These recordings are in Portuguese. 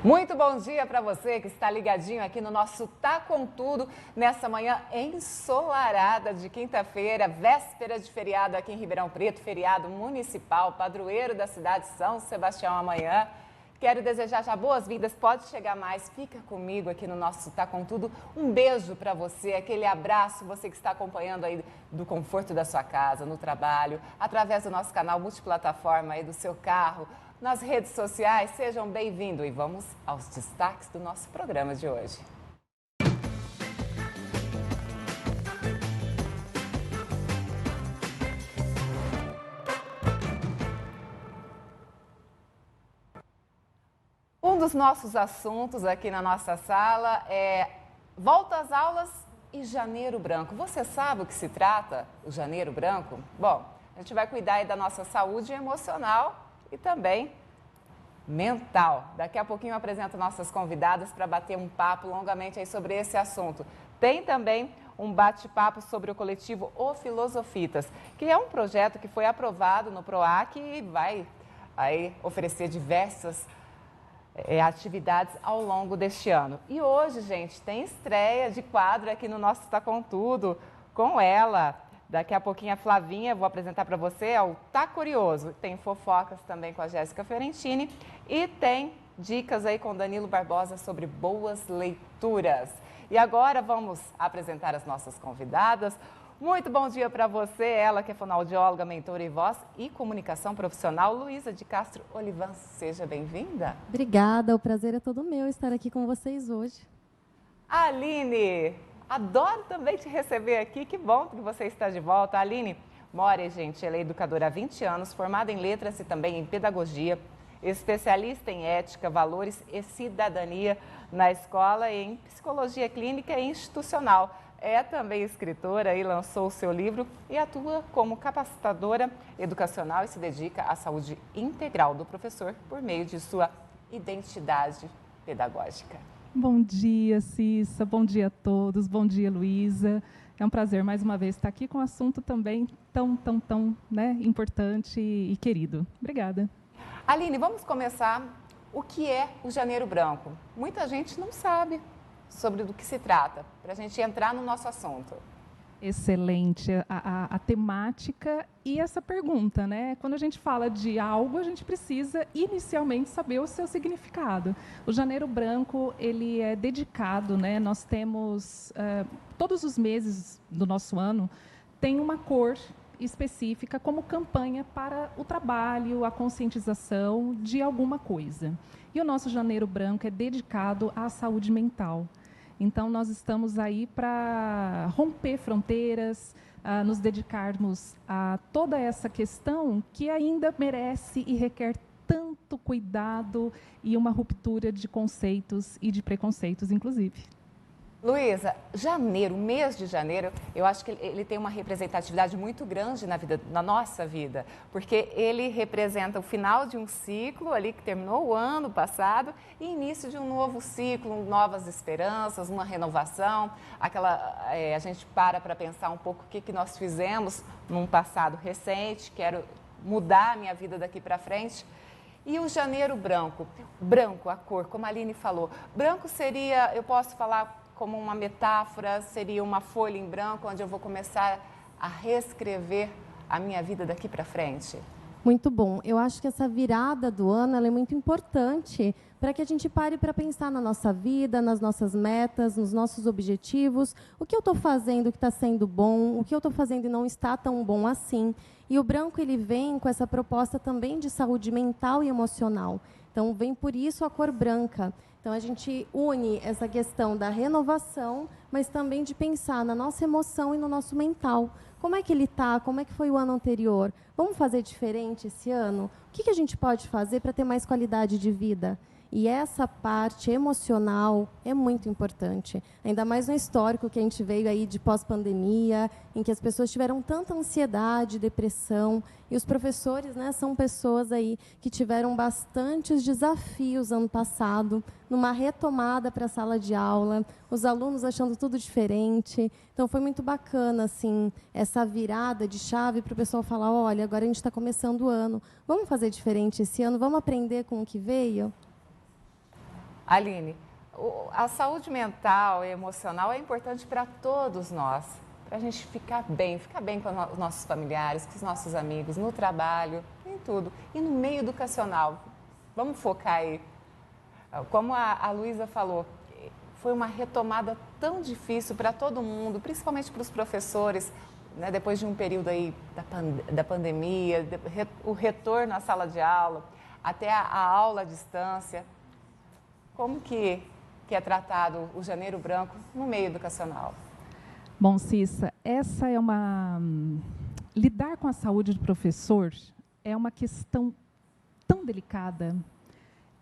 Muito bom dia para você que está ligadinho aqui no nosso Tá Com Tudo, nessa manhã ensolarada de quinta-feira, véspera de feriado aqui em Ribeirão Preto, feriado municipal, padroeiro da cidade de São Sebastião amanhã. Quero desejar já boas-vindas, pode chegar mais, fica comigo aqui no nosso Tá Com Tudo. Um beijo para você, aquele abraço, você que está acompanhando aí do conforto da sua casa, no trabalho, através do nosso canal multiplataforma aí do seu carro, nas redes sociais. Sejam bem-vindos e vamos aos destaques do nosso programa de hoje. Um dos nossos assuntos aqui na nossa sala é volta às aulas e Janeiro Branco. Você sabe o que se trata, o Janeiro Branco? Bom, a gente vai cuidar aí da nossa saúde emocional e também mental. Daqui a pouquinho eu apresento nossas convidadas para bater um papo longamente aí sobre esse assunto. Tem também um bate-papo sobre o coletivo O Filosofitas, que é um projeto que foi aprovado no PROAC e vai aí oferecer diversas atividades ao longo deste ano. E hoje, gente, tem estreia de quadro aqui no nosso Tá Com Tudo, com ela. Daqui a pouquinho a Flavinha, vou apresentar para você, é o Tá Curioso. Tem fofocas também com a Jéssica Ferentini e tem dicas aí com Danilo Barbosa sobre boas leituras. E agora vamos apresentar as nossas convidadas. Muito bom dia para você, ela que é fonoaudióloga, mentora em voz e comunicação profissional, Luísa de Castro Olivan. Seja bem-vinda. Obrigada, o prazer é todo meu estar aqui com vocês hoje. Aline, adoro também te receber aqui, que bom que você está de volta. A Aline More, gente, ela é educadora há 20 anos, formada em letras e também em pedagogia, especialista em ética, valores e cidadania na escola e em psicologia clínica e institucional. É também escritora e lançou o seu livro e atua como capacitadora educacional e se dedica à saúde integral do professor por meio de sua identidade pedagógica. Bom dia, Cissa. Bom dia a todos. Bom dia, Luísa. É um prazer, mais uma vez, estar aqui com um assunto também tão importante e querido. Obrigada. Aline, vamos começar. O que é o Janeiro Branco? Muita gente não sabe sobre do que se trata, para a gente entrar no nosso assunto. Excelente a temática e essa pergunta, né? Quando a gente fala de algo, a gente precisa inicialmente saber o seu significado. O Janeiro Branco, ele é dedicado, né? Nós temos, todos os meses do nosso ano, tem uma cor específica como campanha para o trabalho, a conscientização de alguma coisa. E o nosso Janeiro Branco é dedicado à saúde mental. Então, nós estamos aí para romper fronteiras, nos dedicarmos a toda essa questão que ainda merece e requer tanto cuidado e uma ruptura de conceitos e de preconceitos, inclusive. Luísa, janeiro, mês de janeiro, eu acho que ele tem uma representatividade muito grande na nossa vida, porque ele representa o final de um ciclo ali que terminou o ano passado e início de um novo ciclo, novas esperanças, uma renovação, a gente para pensar um pouco o que nós fizemos num passado recente, quero mudar a minha vida daqui para frente. E o Janeiro Branco, branco, a cor, como a Aline falou, branco seria, eu posso falar como uma metáfora, seria uma folha em branco, onde eu vou começar a reescrever a minha vida daqui para frente? Muito bom. Eu acho que essa virada do ano ela é muito importante para que a gente pare para pensar na nossa vida, nas nossas metas, nos nossos objetivos, o que eu estou fazendo que está sendo bom, o que eu estou fazendo e não está tão bom assim. E o branco ele vem com essa proposta também de saúde mental e emocional. Então, vem por isso a cor branca. Então, a gente une essa questão da renovação, mas também de pensar na nossa emoção e no nosso mental. Como é que ele está? Como é que foi o ano anterior? Vamos fazer diferente esse ano? O que a gente pode fazer para ter mais qualidade de vida? E essa parte emocional é muito importante, ainda mais no histórico que a gente veio aí de pós-pandemia, em que as pessoas tiveram tanta ansiedade, depressão, e os professores, né, são pessoas aí que tiveram bastantes desafios ano passado, numa retomada para a sala de aula, os alunos achando tudo diferente. Então, foi muito bacana, assim, essa virada de chave para o pessoal falar, olha, agora a gente está começando o ano, vamos fazer diferente esse ano, vamos aprender com o que veio? Aline, a saúde mental e emocional é importante para todos nós, para a gente ficar bem com os nossos familiares, com os nossos amigos, no trabalho, em tudo. E no meio educacional, vamos focar aí. Como a Luísa falou, foi uma retomada tão difícil para todo mundo, principalmente para os professores, né, depois de um período aí da pandemia, o retorno à sala de aula, até a aula à distância. Como que é tratado o Janeiro Branco no meio educacional? Bom, Cissa, essa é lidar com a saúde do professor é uma questão tão delicada.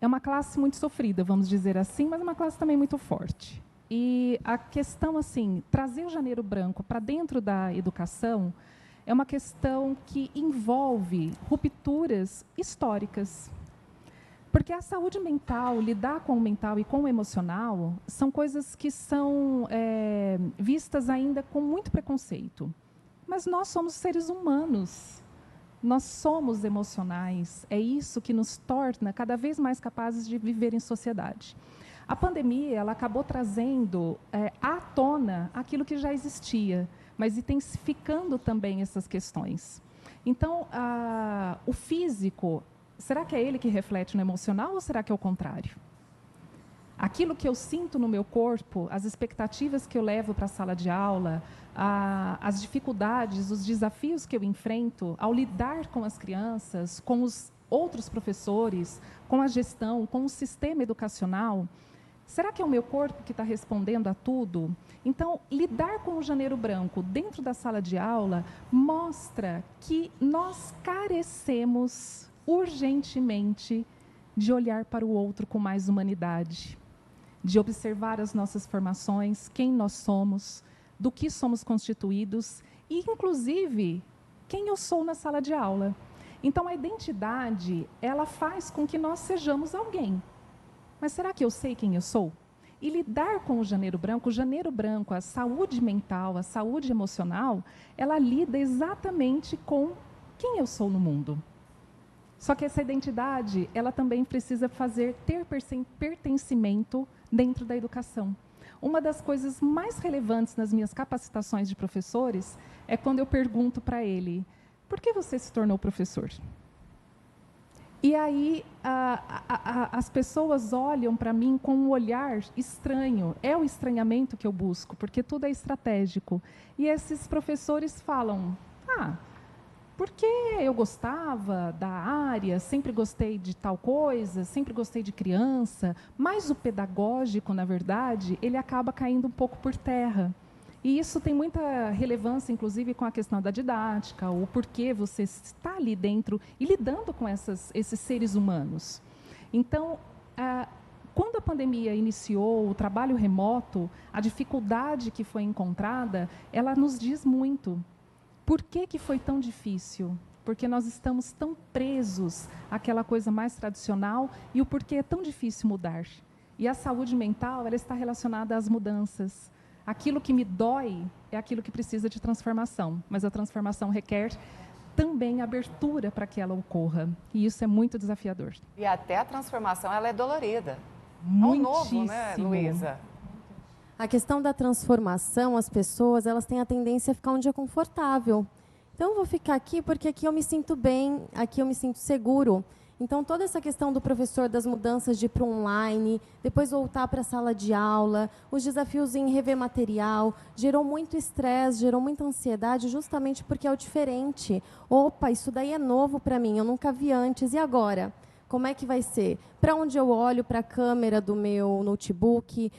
É uma classe muito sofrida, vamos dizer assim, mas é uma classe também muito forte. E a questão, assim, trazer o Janeiro Branco para dentro da educação é uma questão que envolve rupturas históricas. Porque a saúde mental, lidar com o mental e com o emocional, são coisas que são vistas ainda com muito preconceito. Mas nós somos seres humanos, nós somos emocionais, é isso que nos torna cada vez mais capazes de viver em sociedade. A pandemia ela acabou trazendo à tona aquilo que já existia, mas intensificando também essas questões. Então, o físico, será que é ele que reflete no emocional ou será que é o contrário? Aquilo que eu sinto no meu corpo, as expectativas que eu levo para a sala de aula, as dificuldades, os desafios que eu enfrento ao lidar com as crianças, com os outros professores, com a gestão, com o sistema educacional, será que é o meu corpo que está respondendo a tudo? Então, lidar com o Janeiro Branco dentro da sala de aula mostra que nós carecemos urgentemente de olhar para o outro com mais humanidade, de observar as nossas formações, quem nós somos, do que somos constituídos e, inclusive, quem eu sou na sala de aula. Então, a identidade, ela faz com que nós sejamos alguém. Mas será que eu sei quem eu sou? E lidar com o Janeiro Branco, a saúde mental, a saúde emocional, ela lida exatamente com quem eu sou no mundo. Só que essa identidade, ela também precisa ter pertencimento dentro da educação. Uma das coisas mais relevantes nas minhas capacitações de professores é quando eu pergunto para ele, por que você se tornou professor? E aí as pessoas olham para mim com um olhar estranho. É o estranhamento que eu busco, porque tudo é estratégico. E esses professores falam, porque eu gostava da área, sempre gostei de tal coisa, sempre gostei de criança, mas o pedagógico, na verdade, ele acaba caindo um pouco por terra. E isso tem muita relevância, inclusive, com a questão da didática, o porquê você está ali dentro e lidando com esses seres humanos. Então, quando a pandemia iniciou, o trabalho remoto, a dificuldade que foi encontrada, ela nos diz muito. Por que foi tão difícil? Porque nós estamos tão presos àquela coisa mais tradicional e o porquê é tão difícil mudar. E a saúde mental, ela está relacionada às mudanças. Aquilo que me dói é aquilo que precisa de transformação, mas a transformação requer também abertura para que ela ocorra. E isso é muito desafiador. E até a transformação, ela é dolorida. Muitíssimo. É um novo, né, Luísa? A questão da transformação, as pessoas, elas têm a tendência a ficar onde é confortável. Então, eu vou ficar aqui porque aqui eu me sinto bem, aqui eu me sinto seguro. Então, toda essa questão do professor, das mudanças de ir para o online, depois voltar para a sala de aula, os desafios em rever material, gerou muito estresse, gerou muita ansiedade, justamente porque é o diferente. Opa, isso daí é novo para mim, eu nunca vi antes, e agora? Como é que vai ser? Para onde eu olho? Para a câmera do meu notebook?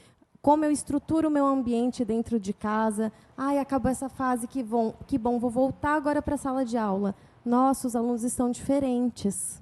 Como eu estruturo o meu ambiente dentro de casa? Ai, acabou essa fase, que bom, vou voltar agora para a sala de aula. Nossa, os alunos estão diferentes.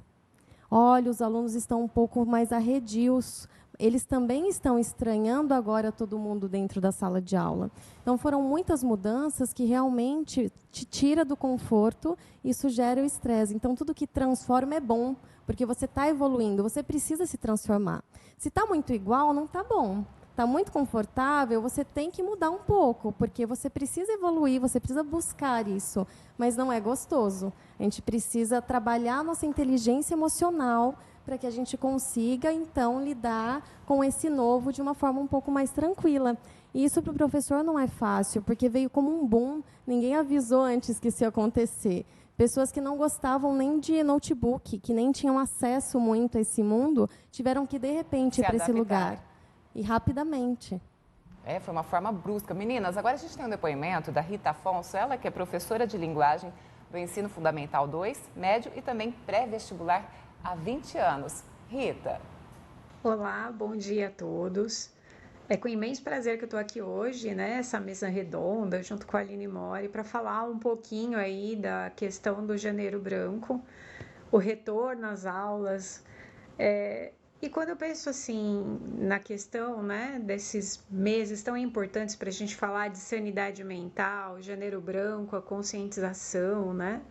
Olha, os alunos estão um pouco mais arredios. Eles também estão estranhando agora todo mundo dentro da sala de aula. Então, foram muitas mudanças que realmente te tira do conforto e isso gera o estresse. Então, tudo que transforma é bom, porque você está evoluindo, você precisa se transformar. Se está muito igual, não está bom. Está muito confortável, você tem que mudar um pouco, porque você precisa evoluir, você precisa buscar isso, mas não é gostoso. A gente precisa trabalhar a nossa inteligência emocional para que a gente consiga, então, lidar com esse novo de uma forma um pouco mais tranquila. E isso para o professor não é fácil, porque veio como um boom, ninguém avisou antes que isso ia acontecer. Pessoas que não gostavam nem de notebook, que nem tinham acesso muito a esse mundo, tiveram que, de repente, ir para esse lugar. E rapidamente. Foi uma forma brusca. Meninas, agora a gente tem um depoimento da Rita Afonso, ela que é professora de linguagem do Ensino Fundamental 2, médio e também pré-vestibular há 20 anos. Rita. Olá, bom dia a todos. É com imenso prazer que eu estou aqui hoje, né, essa mesa redonda, junto com a Aline Mori, para falar um pouquinho aí da questão do Janeiro Branco, o retorno às aulas. E quando eu penso assim na questão, né, desses meses tão importantes para a gente falar de sanidade mental, Janeiro Branco, a conscientização, né,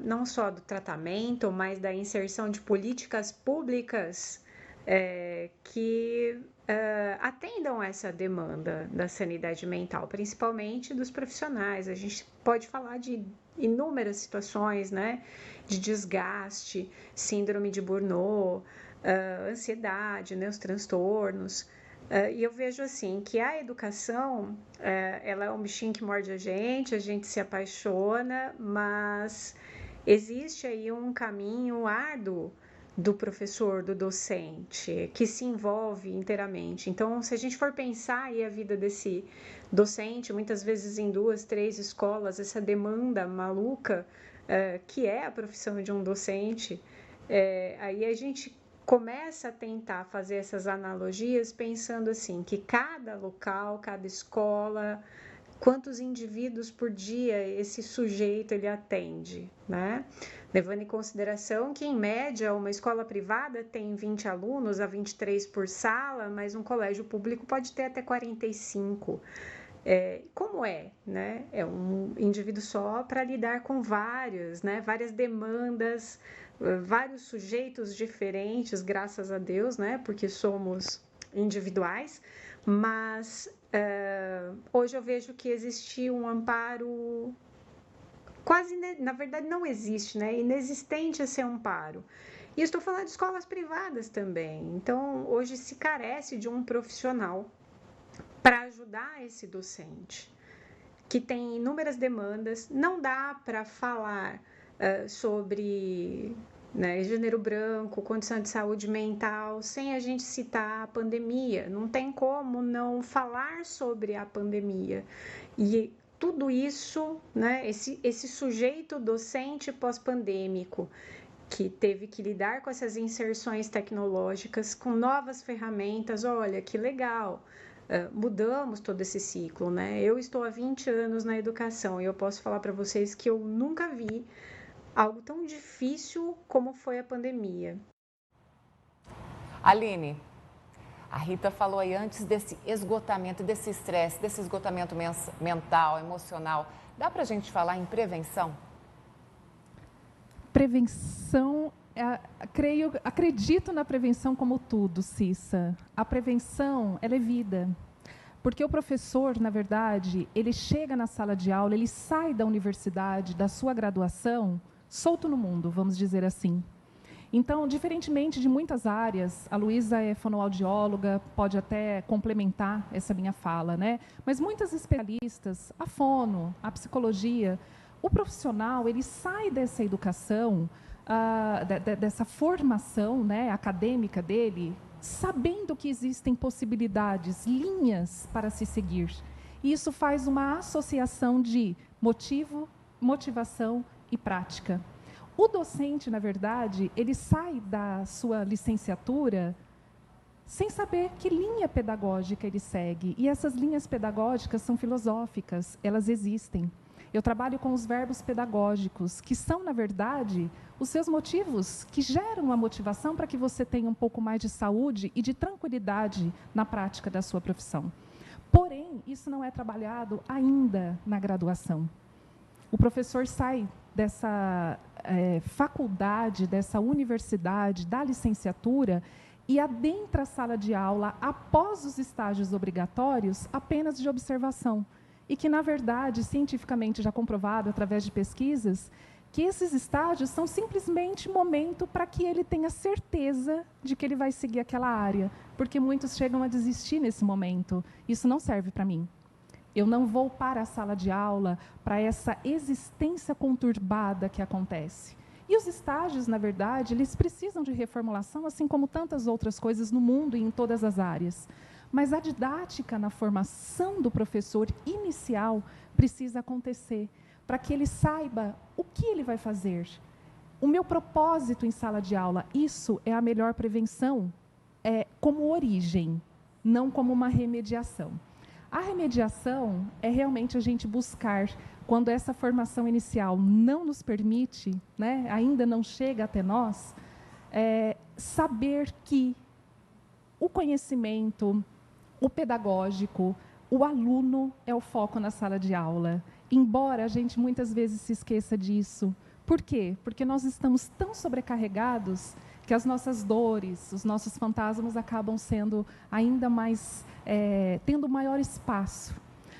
não só do tratamento, mas da inserção de políticas públicas que atendam essa demanda da sanidade mental, principalmente dos profissionais. A gente pode falar de inúmeras situações, né, de desgaste, síndrome de Burnout, ansiedade, né, os transtornos. E eu vejo assim que a educação, ela é um bichinho que morde a gente se apaixona, mas existe aí um caminho árduo do professor, do docente, que se envolve inteiramente. Então, se a gente for pensar aí a vida desse docente, muitas vezes em 2, 3 escolas, essa demanda maluca, que é a profissão de um docente, aí a gente começa a tentar fazer essas analogias pensando assim, que cada local, cada escola, quantos indivíduos por dia esse sujeito ele atende, né? Levando em consideração que, em média, uma escola privada tem 20 alunos a 23 por sala, mas um colégio público pode ter até 45. Como né? É um indivíduo só para lidar com várias demandas, vários sujeitos diferentes, graças a Deus, né? Porque somos individuais, mas hoje eu vejo que existe um amparo quase, na verdade não existe, né? Inexistente esse amparo. E estou falando de escolas privadas também. Então, hoje se carece de um profissional para ajudar esse docente, que tem inúmeras demandas. Não dá para falar sobre Janeiro Branco, condição de saúde mental, sem a gente citar a pandemia. Não tem como não falar sobre a pandemia. E tudo isso, né, esse sujeito docente pós-pandêmico, que teve que lidar com essas inserções tecnológicas, com novas ferramentas, olha, que legal, mudamos todo esse ciclo, né? Eu estou há 20 anos na educação e eu posso falar para vocês que eu nunca vi algo tão difícil como foi a pandemia. Aline, a Rita falou aí antes desse esgotamento, desse estresse, desse esgotamento mental, emocional. Dá para a gente falar em prevenção? Prevenção, acredito na prevenção como tudo, Cissa. A prevenção, ela é vida. Porque o professor, na verdade, ele chega na sala de aula, ele sai da universidade, da sua graduação, solto no mundo, vamos dizer assim. Então, diferentemente de muitas áreas, a Luísa é fonoaudióloga, pode até complementar essa minha fala, né? Mas muitas especialistas, a fono, a psicologia, o profissional, ele sai dessa educação, dessa formação, né, acadêmica dele, sabendo que existem possibilidades, linhas para se seguir. E isso faz uma associação de motivo, motivação e prática. O docente, na verdade, ele sai da sua licenciatura sem saber que linha pedagógica ele segue. E essas linhas pedagógicas são filosóficas, elas existem. Eu trabalho com os verbos pedagógicos, que são, na verdade, os seus motivos que geram a motivação para que você tenha um pouco mais de saúde e de tranquilidade na prática da sua profissão. Porém, isso não é trabalhado ainda na graduação. O professor sai dessa faculdade, dessa universidade, da licenciatura, e adentra a sala de aula após os estágios obrigatórios apenas de observação. E que, na verdade, cientificamente já comprovado, através de pesquisas, que esses estágios são simplesmente momento para que ele tenha certeza de que ele vai seguir aquela área, porque muitos chegam a desistir nesse momento. Isso não serve para mim. Eu não vou para a sala de aula para essa existência conturbada que acontece. E os estágios, na verdade, eles precisam de reformulação, assim como tantas outras coisas no mundo e em todas as áreas. Mas a didática na formação do professor inicial precisa acontecer, para que ele saiba o que ele vai fazer. O meu propósito em sala de aula, isso é a melhor prevenção, como origem, não como uma remediação. A remediação é realmente a gente buscar, quando essa formação inicial não nos permite, né, ainda não chega até nós, saber que o conhecimento, o pedagógico, o aluno é o foco na sala de aula. Embora a gente muitas vezes se esqueça disso. Por quê? Porque nós estamos tão sobrecarregados que as nossas dores, os nossos fantasmas acabam sendo ainda mais, tendo maior espaço.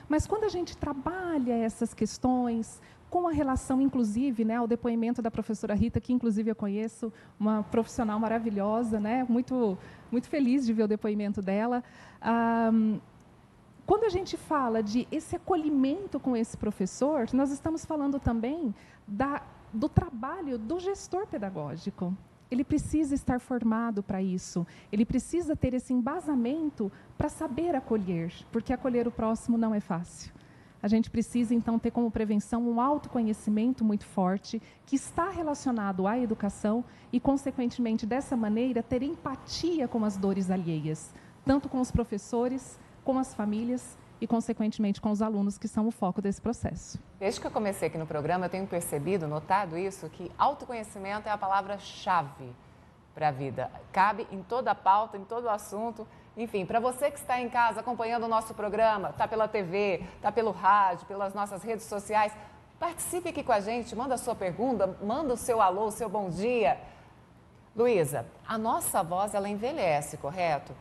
Mas quando a gente trabalha essas questões, com a relação, inclusive, né, ao depoimento da professora Rita, que inclusive eu conheço, uma profissional maravilhosa, né, muito feliz de ver o depoimento dela. Quando a gente fala de esse acolhimento com esse professor, nós estamos falando também do trabalho do gestor pedagógico. Ele precisa estar formado para isso, ele precisa ter esse embasamento para saber acolher, porque acolher o próximo não é fácil. A gente precisa, então, ter como prevenção um autoconhecimento muito forte, que está relacionado à educação e, consequentemente, dessa maneira, ter empatia com as dores alheias, tanto com os professores, com as famílias e, consequentemente, com os alunos, que são o foco desse processo. Desde que eu comecei aqui no programa, eu tenho percebido, notado isso, que autoconhecimento é a palavra-chave para a vida. Cabe em toda a pauta, em todo o assunto. Enfim, para você que está em casa acompanhando o nosso programa, está pela TV, está pelo rádio, pelas nossas redes sociais, participe aqui com a gente, manda a sua pergunta, manda o seu alô, o seu bom dia. Luísa, a nossa voz, ela envelhece, correto?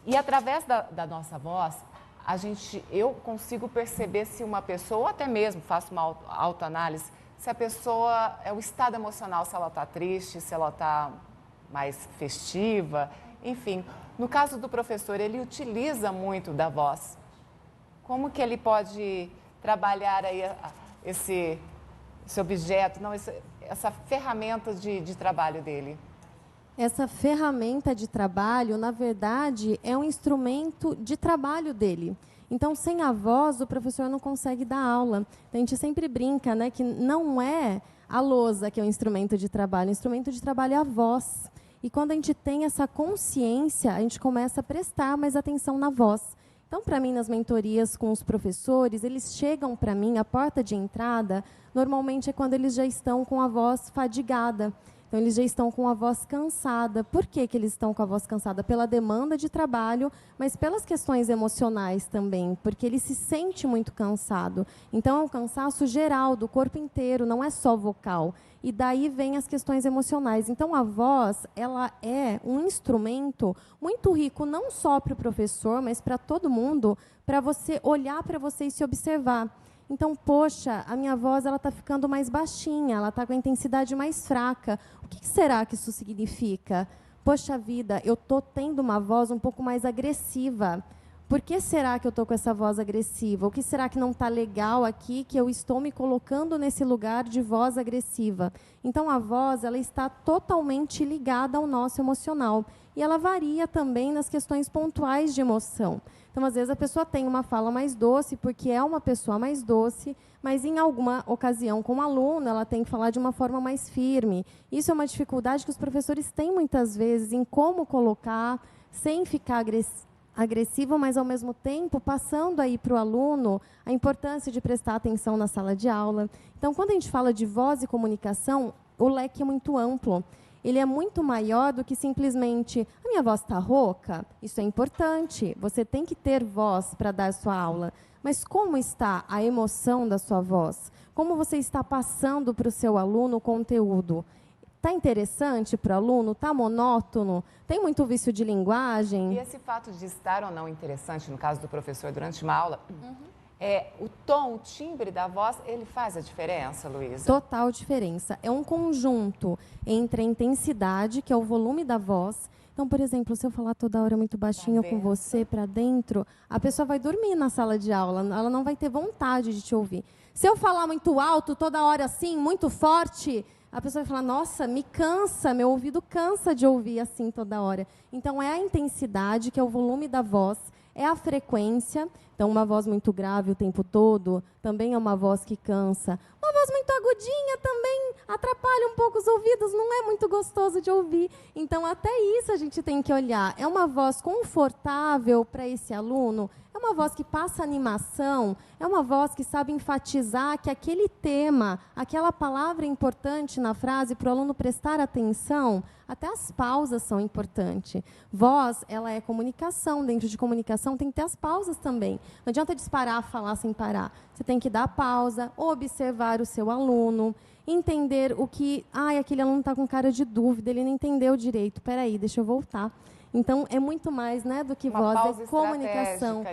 E através da nossa voz, eu consigo perceber se uma pessoa, ou até mesmo faço uma autoanálise, se a pessoa, o estado emocional, se ela está triste, se ela está mais festiva, enfim. No caso do professor, ele utiliza muito da voz. Como que ele pode trabalhar aí esse objeto, essa ferramenta de trabalho dele? Essa ferramenta de trabalho, na verdade, é um instrumento de trabalho dele. Então, sem a voz, o professor não consegue dar aula. Então, a gente sempre brinca, né, que não é a lousa que é o instrumento de trabalho. O instrumento de trabalho é a voz. E quando a gente tem essa consciência, a gente começa a prestar mais atenção na voz. Então, para mim, nas mentorias com os professores, eles chegam para mim, a porta de entrada, normalmente é quando eles já estão com a voz fadigada. Então, eles já estão com a voz cansada. Por que eles estão com a voz cansada? Pela demanda de trabalho, mas pelas questões emocionais também, porque ele se sente muito cansado. Então, é um cansaço geral, do corpo inteiro, não é só vocal. E daí vem as questões emocionais. Então, a voz, ela é um instrumento muito rico, não só para o professor, mas para todo mundo, para você olhar para você e se observar. Então, poxa, a minha voz está ficando mais baixinha, ela está com a intensidade mais fraca. O que será que isso significa? Poxa vida, eu estou tendo uma voz um pouco mais agressiva. Por que será que eu estou com essa voz agressiva? O que será que não está legal aqui, que eu estou me colocando nesse lugar de voz agressiva? Então, a voz ela está totalmente ligada ao nosso emocional. E ela varia também nas questões pontuais de emoção. Então, às vezes, a pessoa tem uma fala mais doce, porque é uma pessoa mais doce, mas, em alguma ocasião, como aluno, ela tem que falar de uma forma mais firme. Isso é uma dificuldade que os professores têm, muitas vezes, em como colocar, sem ficar agressivo, mas, ao mesmo tempo, passando aí para o aluno a importância de prestar atenção na sala de aula. Então, quando a gente fala de voz e comunicação, o leque é muito amplo. Ele é muito maior do que simplesmente, a minha voz está rouca? Isso é importante, você tem que ter voz para dar sua aula. Mas como está a emoção da sua voz? Como você está passando para o seu aluno o conteúdo? Está interessante para o aluno? Está monótono? Tem muito vício de linguagem? E esse fato de estar ou não interessante, no caso do professor, durante uma aula, O tom, o timbre da voz, ele faz a diferença, Luísa? Total diferença. É um conjunto entre a intensidade, que é o volume da voz. Então, por exemplo, se eu falar toda hora muito baixinho com você para dentro, a pessoa vai dormir na sala de aula, ela não vai ter vontade de te ouvir. Se eu falar muito alto, toda hora assim, muito forte, a pessoa vai falar, nossa, me cansa, meu ouvido cansa de ouvir assim toda hora. Então, é a intensidade, que é o volume da voz, é a frequência. Então, uma voz muito grave o tempo todo também é uma voz que cansa. Uma voz muito agudinha também atrapalha um pouco os ouvidos, não é muito gostoso de ouvir. Então, até isso a gente tem que olhar. É uma voz confortável para esse aluno? É uma voz que passa animação? É uma voz que sabe enfatizar que aquele tema, aquela palavra importante na frase, para o aluno prestar atenção? Até as pausas são importantes. Voz, ela é comunicação. Dentro de comunicação tem que ter as pausas também. Não adianta disparar, falar sem parar. Você tem que dar pausa, observar o seu aluno, entender o que... aquele aluno está com cara de dúvida, ele não entendeu direito. Espera aí, deixa eu voltar. Então, é muito mais, né, do que voz, é comunicação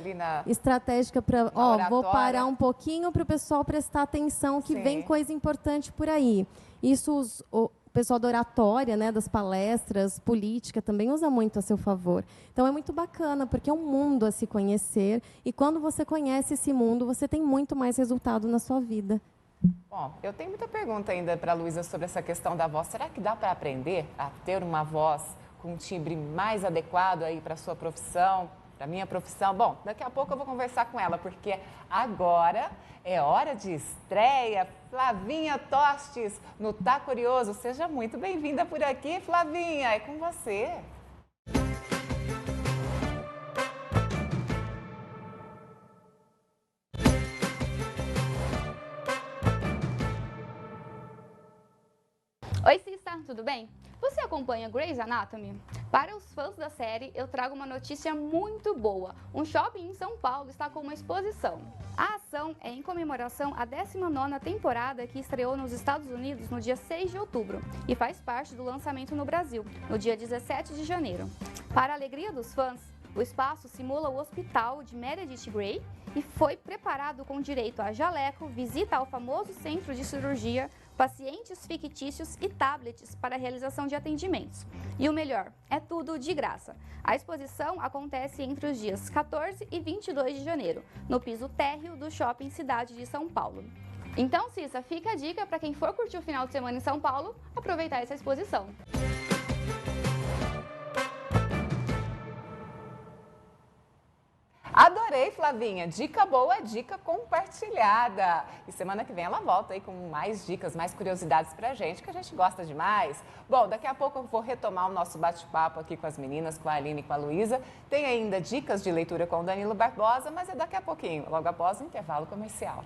estratégica para, vou parar um pouquinho para o pessoal prestar atenção, que vem coisa importante por aí. Isso o pessoal da oratória, né, das palestras, política, também usa muito a seu favor. Então, é muito bacana, porque é um mundo a se conhecer, e quando você conhece esse mundo, você tem muito mais resultado na sua vida. Bom, eu tenho muita pergunta ainda para a Luísa sobre essa questão da voz. Será que dá para aprender a ter uma voz com um timbre mais adequado aí para a sua profissão, para a minha profissão? Bom, daqui a pouco eu vou conversar com ela, porque agora é hora de estreia. Flavinha Tostes, no Tá Curioso. Seja muito bem-vinda por aqui, Flavinha. É com você. Oi, Cissa, tudo bem? Você acompanha Grey's Anatomy? Para os fãs da série, eu trago uma notícia muito boa. Um shopping em São Paulo está com uma exposição. A ação é em comemoração à 19ª temporada, que estreou nos Estados Unidos no dia 6 de outubro e faz parte do lançamento no Brasil, no dia 17 de janeiro. Para a alegria dos fãs, o espaço simula o hospital de Meredith Grey e foi preparado com direito a jaleco, visita ao famoso centro de cirurgia, pacientes fictícios e tablets para a realização de atendimentos. E o melhor, é tudo de graça. A exposição acontece entre os dias 14 e 22 de janeiro, no piso térreo do Shopping Cidade de São Paulo. Então, Cissa, fica a dica para quem for curtir o final de semana em São Paulo, aproveitar essa exposição. Adorei, Flavinha. Dica boa, dica compartilhada. E semana que vem ela volta aí com mais dicas, mais curiosidades pra gente, que a gente gosta demais. Bom, daqui a pouco eu vou retomar o nosso bate-papo aqui com as meninas, com a Aline e com a Luísa. Tem ainda dicas de leitura com o Danilo Barbosa, mas é daqui a pouquinho, logo após o intervalo comercial.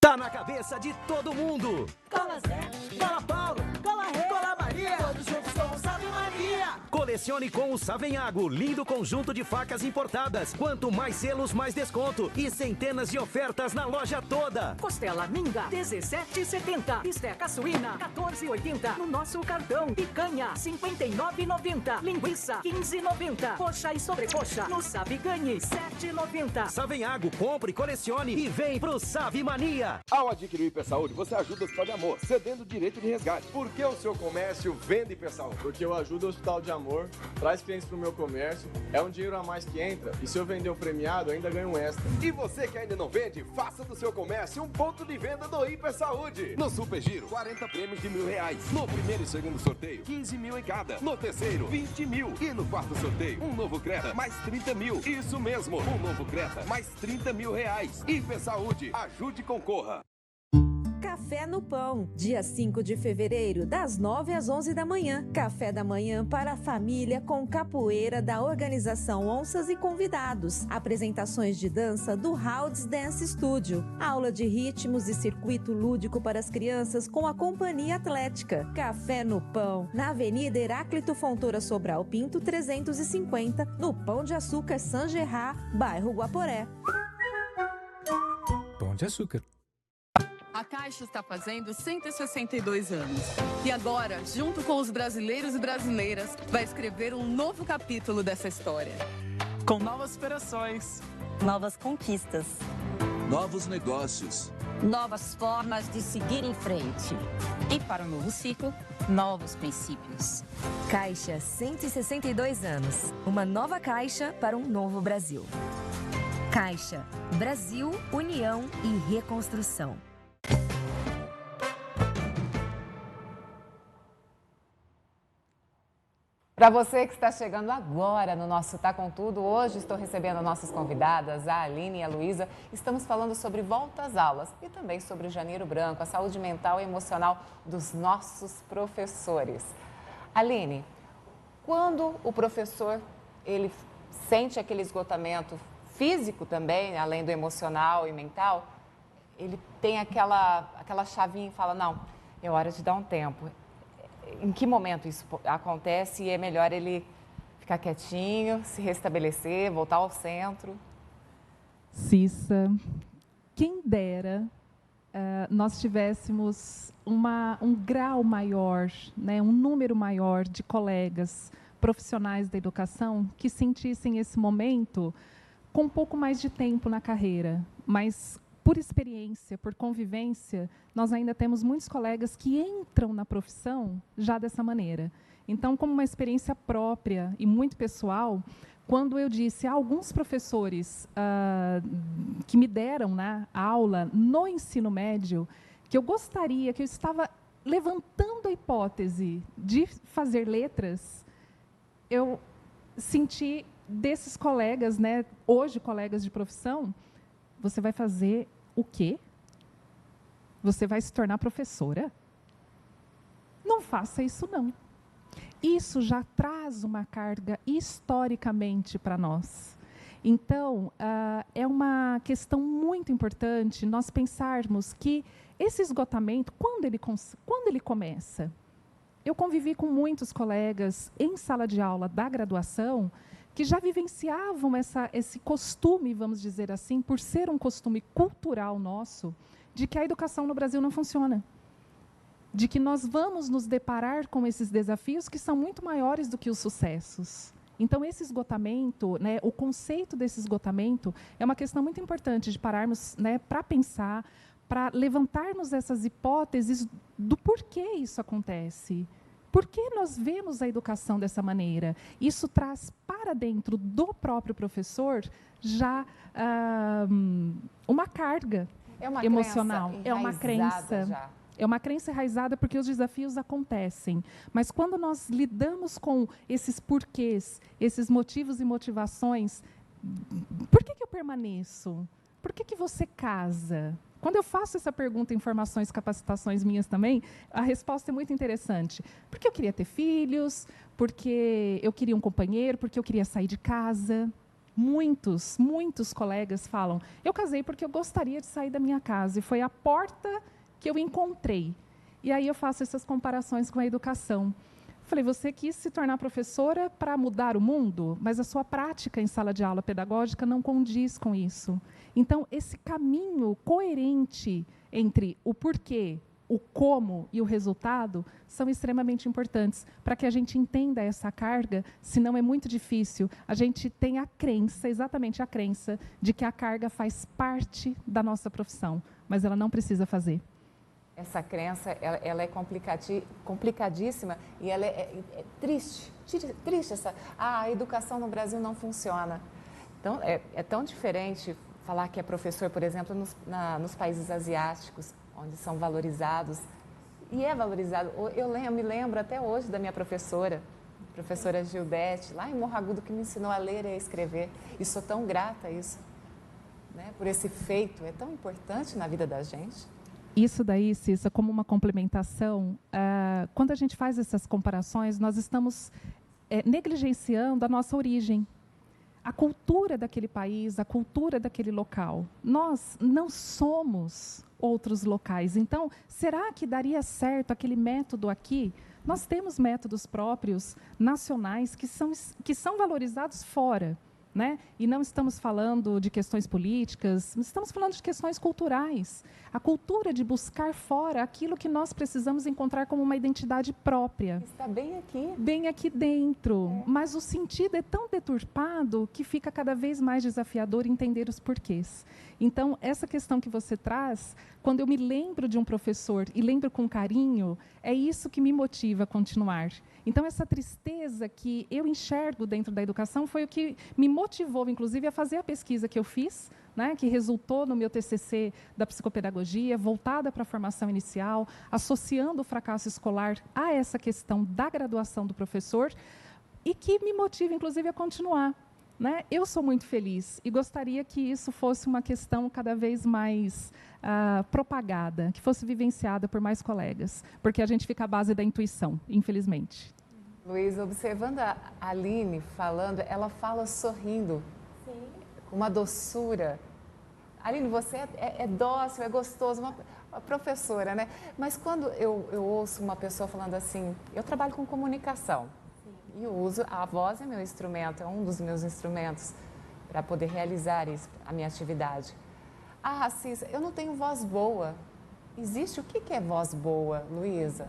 Tá na cabeça de todo mundo. Cola Zé, Cola Paulo, Cola Rei, Cola Maria, todos juntos com o Salve Maria. Colecione com o Savenhago, lindo conjunto de facas importadas. Quanto mais selos, mais desconto. E centenas de ofertas na loja toda. Costela Minga, 17,70. Bisteca suína, 14,80. No nosso cartão. Picanha, 59,90. Linguiça, 15,90. Coxa e sobrecoxa, no Sabe Ganhe, 7,90. Savenhago, compre, colecione e vem pro Sabe Mania. Ao adquirir o IP Saúde, você ajuda o Hospital de Amor, cedendo o direito de resgate. Por que o seu comércio vende IP Saúde? Porque eu ajudo o Hospital de Amor, traz clientes pro meu comércio, é um dinheiro a mais que entra, e se eu vender o premiado, ainda ganho um extra. E você que ainda não vende, faça do seu comércio um ponto de venda do IP Saúde. No Super Giro, 40 prêmios de R$1.000. No primeiro e segundo sorteio, 15 mil em cada. No terceiro, 20 mil. E no quarto sorteio, um novo Creta, mais 30 mil. Isso mesmo, um novo Creta, mais 30 mil reais. IP Saúde, ajude e concorra. Café no Pão, dia 5 de fevereiro, das 9 às 11 da manhã. Café da manhã para a família com capoeira da organização Onças e convidados. Apresentações de dança do Howds Dance Studio. Aula de ritmos e circuito lúdico para as crianças com a Companhia Atlética. Café no Pão, na Avenida Heráclito Fontoura Sobral Pinto 350, no Pão de Açúcar San Gerard, bairro Guaporé. Pão de Açúcar. A Caixa está fazendo 162 anos. E agora, junto com os brasileiros e brasileiras, vai escrever um novo capítulo dessa história. Com novas operações, novas conquistas, novos negócios, novas formas de seguir em frente. E para o novo ciclo, novos princípios. Caixa, 162 anos. Uma nova Caixa para um novo Brasil. Caixa, Brasil, União e Reconstrução. Para você que está chegando agora no nosso Tá Com Tudo, hoje estou recebendo nossas convidadas, a Aline e a Luísa. Estamos falando sobre volta às aulas e também sobre o Janeiro Branco, a saúde mental e emocional dos nossos professores. Aline, quando o professor ele sente aquele esgotamento físico também, além do emocional e mental, ele tem aquela chavinha e fala, não, é hora de dar um tempo. Em que momento isso acontece e é melhor ele ficar quietinho, se restabelecer, voltar ao centro? Cissa, quem dera nós tivéssemos um grau maior, né, um número maior de colegas profissionais da educação que sentissem esse momento com um pouco mais de tempo na carreira, mas por experiência, por convivência, nós ainda temos muitos colegas que entram na profissão já dessa maneira. Então, como uma experiência própria e muito pessoal, quando eu disse a alguns professores que me deram aula no ensino médio, que eu gostaria, que eu estava levantando a hipótese de fazer letras, eu senti desses colegas, hoje colegas de profissão, você vai fazer o quê? Você vai se tornar professora? Não faça isso, não. Isso já traz uma carga historicamente para nós. Então, é uma questão muito importante nós pensarmos que esse esgotamento, quando ele começa? Eu convivi com muitos colegas em sala de aula da graduação que já vivenciavam esse costume, vamos dizer assim, por ser um costume cultural nosso, de que a educação no Brasil não funciona. De que nós vamos nos deparar com esses desafios que são muito maiores do que os sucessos. Então, esse esgotamento, o conceito desse esgotamento, é uma questão muito importante de pararmos para pensar, para levantarmos essas hipóteses do porquê isso acontece. Por que nós vemos a educação dessa maneira? Isso traz para dentro do próprio professor já uma carga emocional. É uma crença. Já. É uma crença enraizada porque os desafios acontecem. Mas quando nós lidamos com esses porquês, esses motivos e motivações, por que eu permaneço? Por que você casa? Quando eu faço essa pergunta em formações, capacitações minhas também, a resposta é muito interessante. Porque eu queria ter filhos, porque eu queria um companheiro, porque eu queria sair de casa. Muitos colegas falam, eu casei porque eu gostaria de sair da minha casa. E foi a porta que eu encontrei. E aí eu faço essas comparações com a educação. Falei, você quis se tornar professora para mudar o mundo, mas a sua prática em sala de aula pedagógica não condiz com isso. Então, esse caminho coerente entre o porquê, o como e o resultado são extremamente importantes para que a gente entenda essa carga, senão é muito difícil. A gente tem a crença, exatamente a crença, de que a carga faz parte da nossa profissão, mas ela não precisa fazer. Essa crença, ela é complicadíssima e ela é triste. A educação no Brasil não funciona. Então, é tão diferente falar que é professor, por exemplo, nos países asiáticos, onde são valorizados. E é valorizado. Eu me lembro até hoje da minha professora Gildete, lá em Morro Agudo, que me ensinou a ler e a escrever. E sou tão grata a isso, por esse feito. É tão importante na vida da gente. Isso daí, Cissa, como uma complementação, quando a gente faz essas comparações, nós estamos negligenciando a nossa origem, a cultura daquele país, a cultura daquele local. Nós não somos outros locais. Então, será que daria certo aquele método aqui? Nós temos métodos próprios, nacionais, que são valorizados fora. né? E não estamos falando de questões políticas, estamos falando de questões culturais. A cultura de buscar fora aquilo que nós precisamos encontrar como uma identidade própria. Está bem aqui. Bem aqui dentro. Mas o sentido é tão deturpado que fica cada vez mais desafiador entender os porquês. Então, essa questão que você traz, quando eu me lembro de um professor e lembro com carinho, é isso que me motiva a continuar. Então, essa tristeza que eu enxergo dentro da educação foi o que me motivou, inclusive, a fazer a pesquisa que eu fiz, né, que resultou no meu TCC da psicopedagogia, voltada para a formação inicial, associando o fracasso escolar a essa questão da graduação do professor, e que me motiva, inclusive, a continuar. Né? Eu sou muito feliz e gostaria que isso fosse uma questão cada vez mais propagada, que fosse vivenciada por mais colegas, porque a gente fica à base da intuição, infelizmente. Luiz, observando a Aline falando, ela fala sorrindo, com uma doçura. Aline, você é dócil, é gostoso, uma professora, né? Mas quando eu ouço uma pessoa falando assim, eu trabalho com comunicação, e eu uso, a voz é meu instrumento, é um dos meus instrumentos para poder realizar isso, a minha atividade. Ah, Cissa, eu não tenho voz boa. Existe o que é voz boa, Luísa?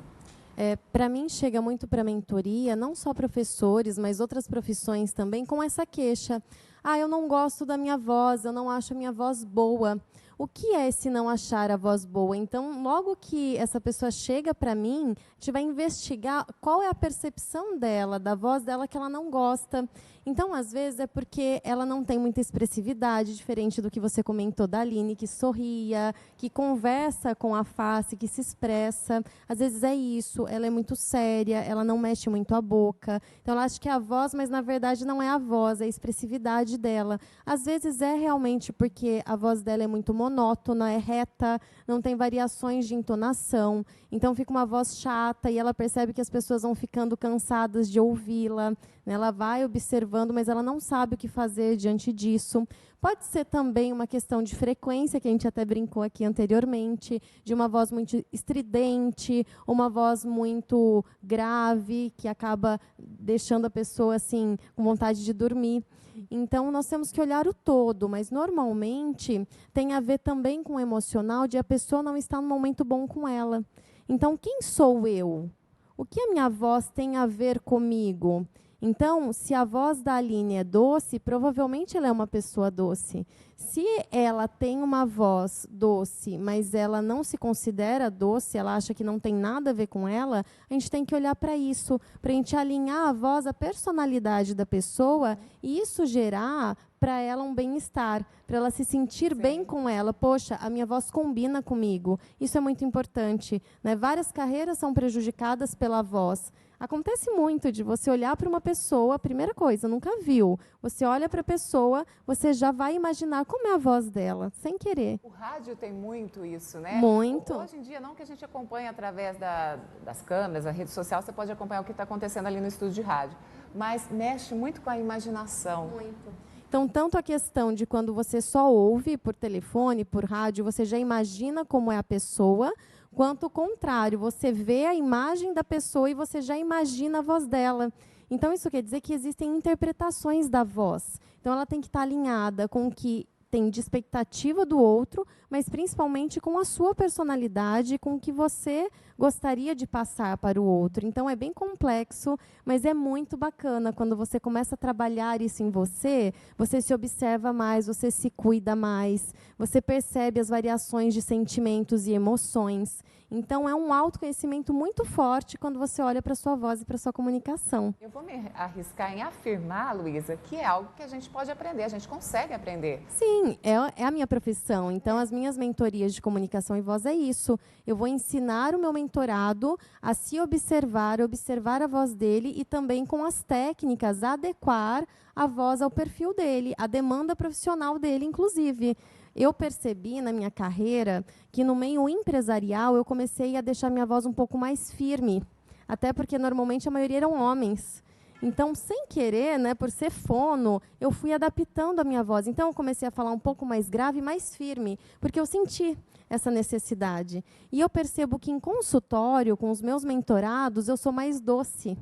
Para mim, chega muito para a mentoria, não só professores, mas outras profissões também, com essa queixa. Ah, eu não gosto da minha voz, eu não acho a minha voz boa. O que é esse não achar a voz boa? Então, logo que essa pessoa chega para mim, a gente vai investigar qual é a percepção dela, da voz dela que ela não gosta. Então, às vezes, é porque ela não tem muita expressividade, diferente do que você comentou da Aline, que sorria, que conversa com a face, que se expressa. Às vezes é isso, ela é muito séria, ela não mexe muito a boca. Então, ela acha que é a voz, mas, na verdade, não é a voz, é a expressividade dela. Às vezes, é realmente porque a voz dela é muito monótona, é reta, não tem variações de entonação. Então, fica uma voz chata e ela percebe que as pessoas vão ficando cansadas de ouvi-la. Ela vai observando, mas ela não sabe o que fazer diante disso. Pode ser também uma questão de frequência, que a gente até brincou aqui anteriormente, de uma voz muito estridente, uma voz muito grave, que acaba deixando a pessoa assim, com vontade de dormir. Então, nós temos que olhar o todo, mas, normalmente, tem a ver também com o emocional de a pessoa não estar num momento bom com ela. Então, quem sou eu? O que a minha voz tem a ver comigo? Então, se a voz da Aline é doce, provavelmente ela é uma pessoa doce. Se ela tem uma voz doce, mas ela não se considera doce, ela acha que não tem nada a ver com ela, a gente tem que olhar para isso, para a gente alinhar a voz à personalidade da pessoa e isso gerar para ela um bem-estar, para ela se sentir bem com ela. Poxa, a minha voz combina comigo. Isso é muito importante, né? Várias carreiras são prejudicadas pela voz. Acontece muito de você olhar para uma pessoa, primeira coisa, nunca viu. Você olha para a pessoa, você já vai imaginar como é a voz dela, sem querer. O rádio tem muito isso, né? Muito. Hoje em dia, não que a gente acompanhe através das câmeras, da rede social, você pode acompanhar o que está acontecendo ali no estúdio de rádio. Mas mexe muito com a imaginação. Muito. Então, tanto a questão de quando você só ouve por telefone, por rádio, você já imagina como é a pessoa, quanto o contrário, você vê a imagem da pessoa e você já imagina a voz dela. Então, isso quer dizer que existem interpretações da voz. Então, ela tem que estar alinhada com o que tem de expectativa do outro, mas principalmente com a sua personalidade, com o que você gostaria de passar para o outro. Então, é bem complexo, mas é muito bacana. Quando você começa a trabalhar isso em você, você se observa mais, você se cuida mais, você percebe as variações de sentimentos e emoções. Então, é um autoconhecimento muito forte quando você olha para a sua voz e para a sua comunicação. Eu vou me arriscar em afirmar, Luísa, que é algo que a gente pode aprender, a gente consegue aprender. Sim, é a minha profissão. Então, as minhas mentorias de comunicação e voz é isso. Eu vou ensinar o meu mentorado a se observar a voz dele e também com as técnicas adequar a voz ao perfil dele, a demanda profissional dele, inclusive. Eu percebi na minha carreira que no meio empresarial eu comecei a deixar minha voz um pouco mais firme, até porque normalmente a maioria eram homens. Então, sem querer, né, por ser fono, eu fui adaptando a minha voz. Então, eu comecei a falar um pouco mais grave, mais firme, porque eu senti essa necessidade. E eu percebo que em consultório, com os meus mentorados, eu sou mais doce,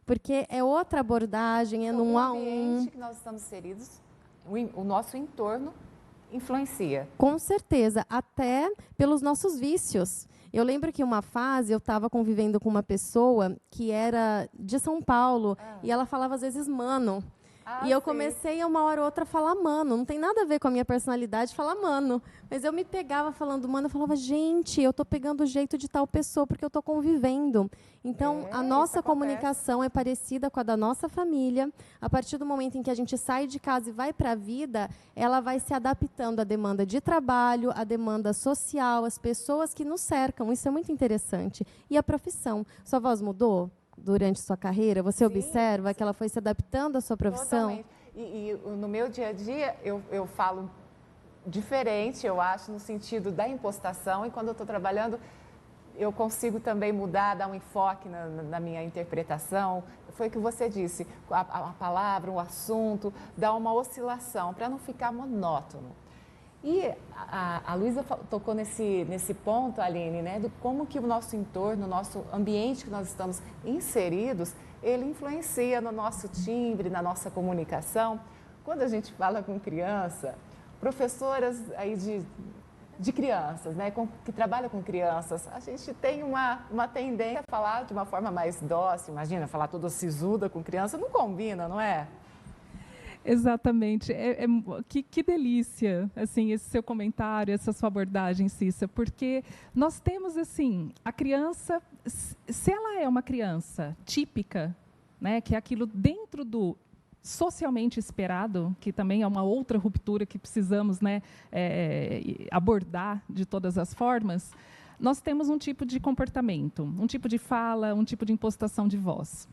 porque é outra abordagem, é num a um. No ambiente que nós estamos inseridos, o nosso entorno influencia. Com certeza, até pelos nossos vícios. Eu lembro que uma fase eu estava convivendo com uma pessoa que era de São Paulo e ela falava às vezes mano. E eu comecei a uma hora ou outra a falar mano. Não tem nada a ver com a minha personalidade falar mano. Mas eu me pegava falando mano, eu falava, gente, eu estou pegando o jeito de tal pessoa porque eu estou convivendo. Então, a nossa comunicação é parecida com a da nossa família. A partir do momento em que a gente sai de casa e vai para a vida, ela vai se adaptando à demanda de trabalho, à demanda social, às pessoas que nos cercam. Isso é muito interessante. E a profissão. Sua voz mudou durante sua carreira? Você observa que ela foi se adaptando à sua profissão? Totalmente. E no meu dia a dia, eu falo diferente, eu acho, no sentido da impostação. E quando eu estou trabalhando, eu consigo também mudar, dar um enfoque na minha interpretação. Foi o que você disse, a palavra, o assunto, dá uma oscilação, para não ficar monótono. E a Luísa tocou nesse ponto, Aline, né, de como que o nosso entorno, o nosso ambiente que nós estamos inseridos, ele influencia no nosso timbre, na nossa comunicação. Quando a gente fala com criança, professoras aí de crianças, né, que trabalham com crianças, a gente tem uma tendência a falar de uma forma mais dócil. Imagina, falar toda sisuda com criança, não combina, não é? Exatamente. Que delícia, assim, esse seu comentário, essa sua abordagem, Cissa, porque nós temos, assim, a criança, se ela é uma criança típica, né, que é aquilo dentro do socialmente esperado, que também é uma outra ruptura que precisamos, né, abordar de todas as formas, nós temos um tipo de comportamento, um tipo de fala, um tipo de impostação de voz.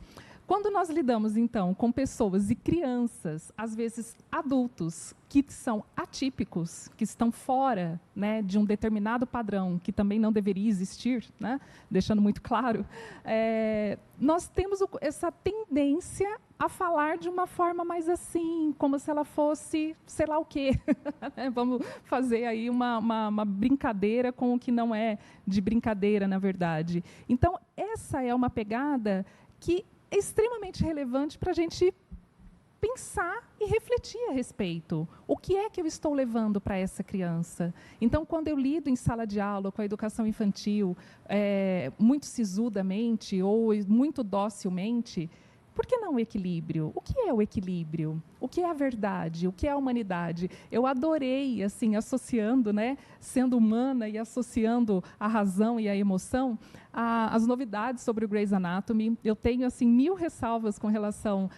Quando nós lidamos, então, com pessoas e crianças, às vezes adultos, que são atípicos, que estão fora, né, de um determinado padrão, que também não deveria existir, né, deixando muito claro, nós temos essa tendência a falar de uma forma mais assim, como se ela fosse sei lá o quê. Vamos fazer aí uma brincadeira com o que não é de brincadeira, na verdade. Então, essa é uma pegada que é extremamente relevante para a gente pensar e refletir a respeito. O que é que eu estou levando para essa criança? Então, quando eu lido em sala de aula com a educação infantil, muito sisudamente ou muito docilmente, por que não o equilíbrio? O que é o equilíbrio? O que é a verdade? O que é a humanidade? Eu adorei, assim, associando, né, sendo humana e associando a razão e a emoção, as novidades sobre o Grey's Anatomy. Eu tenho, assim, 1000 ressalvas com relação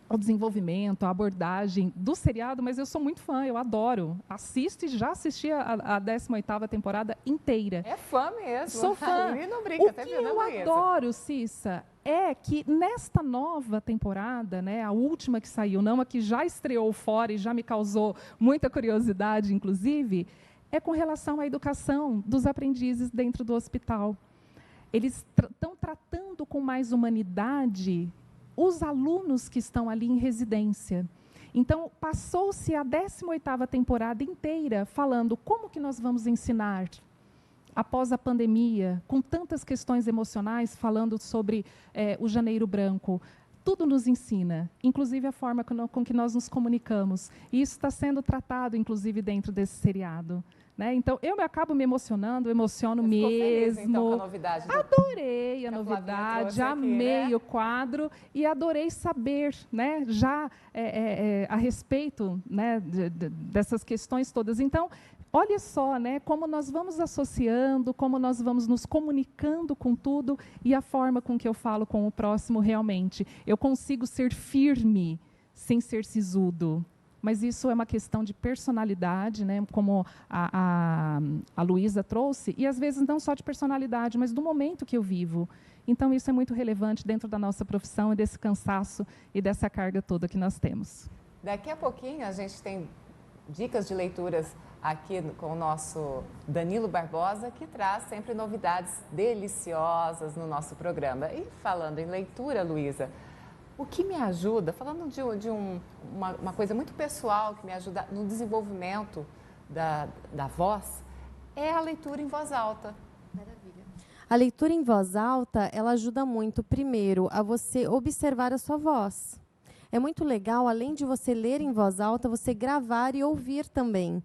ao desenvolvimento, à abordagem do seriado, mas eu sou muito fã, eu adoro. Assisto e já assisti a 18ª temporada inteira. É fã mesmo. Sou fã. Não brinca, o que eu adoro, Cissa, é que nesta nova temporada, né, a última que saiu, não a que já estreou fora e já me causou muita curiosidade, inclusive, é com relação à educação dos aprendizes dentro do hospital. Eles estão tratando com mais humanidade os alunos que estão ali em residência. Então, passou-se a 18ª temporada inteira falando como que nós vamos ensinar após a pandemia, com tantas questões emocionais, falando sobre o Janeiro Branco. Tudo nos ensina, inclusive a forma com que nós nos comunicamos. E isso está sendo tratado, inclusive, dentro desse seriado. Né? Então, eu acabo me emocionando, emociono mesmo. Feliz, então, com a novidade adorei a novidade, amei, né, o quadro e adorei saber, né, já a respeito, né, dessas questões todas. Então, olha só, né, como nós vamos associando, como nós vamos nos comunicando com tudo e a forma com que eu falo com o próximo realmente. Eu consigo ser firme sem ser sisudo. Mas isso é uma questão de personalidade, né, como a Luísa trouxe, e às vezes não só de personalidade, mas do momento que eu vivo. Então, isso é muito relevante dentro da nossa profissão e desse cansaço e dessa carga toda que nós temos. Daqui a pouquinho a gente tem dicas de leituras aqui com o nosso Danilo Barbosa, que traz sempre novidades deliciosas no nosso programa. E falando em leitura, Luísa, o que me ajuda, falando de uma coisa muito pessoal que me ajuda no desenvolvimento da voz, é a leitura em voz alta. Maravilha. A leitura em voz alta, ela ajuda muito, primeiro, a você observar a sua voz. é muito legal, além de você ler em voz alta, você gravar e ouvir também,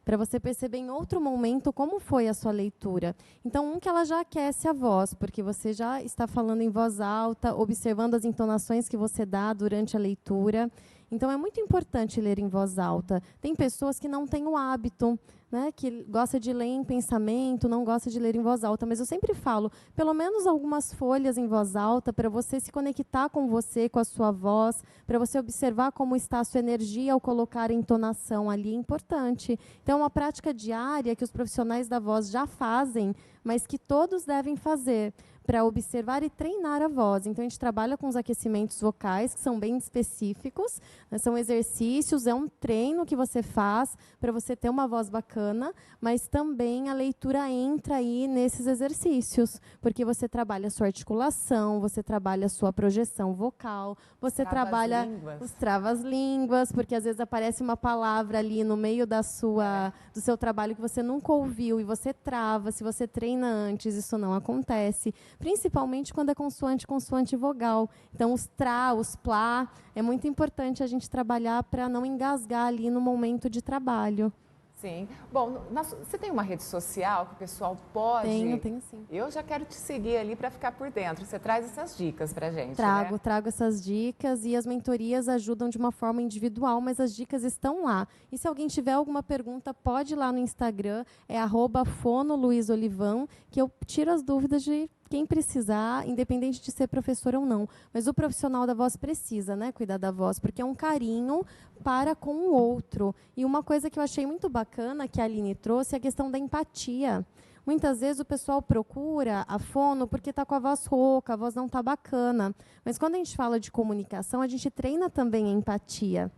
para você perceber em outro momento como foi a sua leitura. Então, que ela já aquece a voz, porque você já está falando em voz alta, observando as entonações que você dá durante a leitura. Então, é muito importante ler em voz alta. Tem pessoas que não têm o hábito, né, que gosta de ler em pensamento, não gosta de ler em voz alta, mas eu sempre falo, pelo menos algumas folhas em voz alta, para você se conectar com você, com a sua voz, para você observar como está a sua energia ao colocar a entonação ali, é importante. Então, é uma prática diária que os profissionais da voz já fazem, mas que todos devem fazer, para observar e treinar a voz. Então, a gente trabalha com os aquecimentos vocais, que são bem específicos, né? São exercícios, é um treino que você faz para você ter uma voz bacana, mas também a leitura entra aí nesses exercícios, porque você trabalha a sua articulação, você trabalha a sua projeção vocal, você trabalha os travas-línguas, porque às vezes aparece uma palavra ali no meio do seu trabalho que você nunca ouviu e você trava. Se você treina antes, isso não acontece. Principalmente quando é consoante, consoante vogal. Então, os tra, os plá, é muito importante a gente trabalhar para não engasgar ali no momento de trabalho. Sim. Bom, você tem uma rede social que o pessoal pode... Tenho sim. Eu já quero te seguir ali para ficar por dentro. Você traz essas dicas para a gente, né? Trago essas dicas e as mentorias ajudam de uma forma individual, mas as dicas estão lá. E se alguém tiver alguma pergunta, pode ir lá no Instagram, é @fonoluizolivan, que eu tiro as dúvidas de quem precisar, independente de ser professor ou não. Mas o profissional da voz precisa, né, cuidar da voz, porque é um carinho para com o outro. E uma coisa que eu achei muito bacana que a Aline trouxe é a questão da empatia. Muitas vezes o pessoal procura a fono porque está com a voz rouca, a voz não está bacana. Mas quando a gente fala de comunicação, a gente treina também a empatia.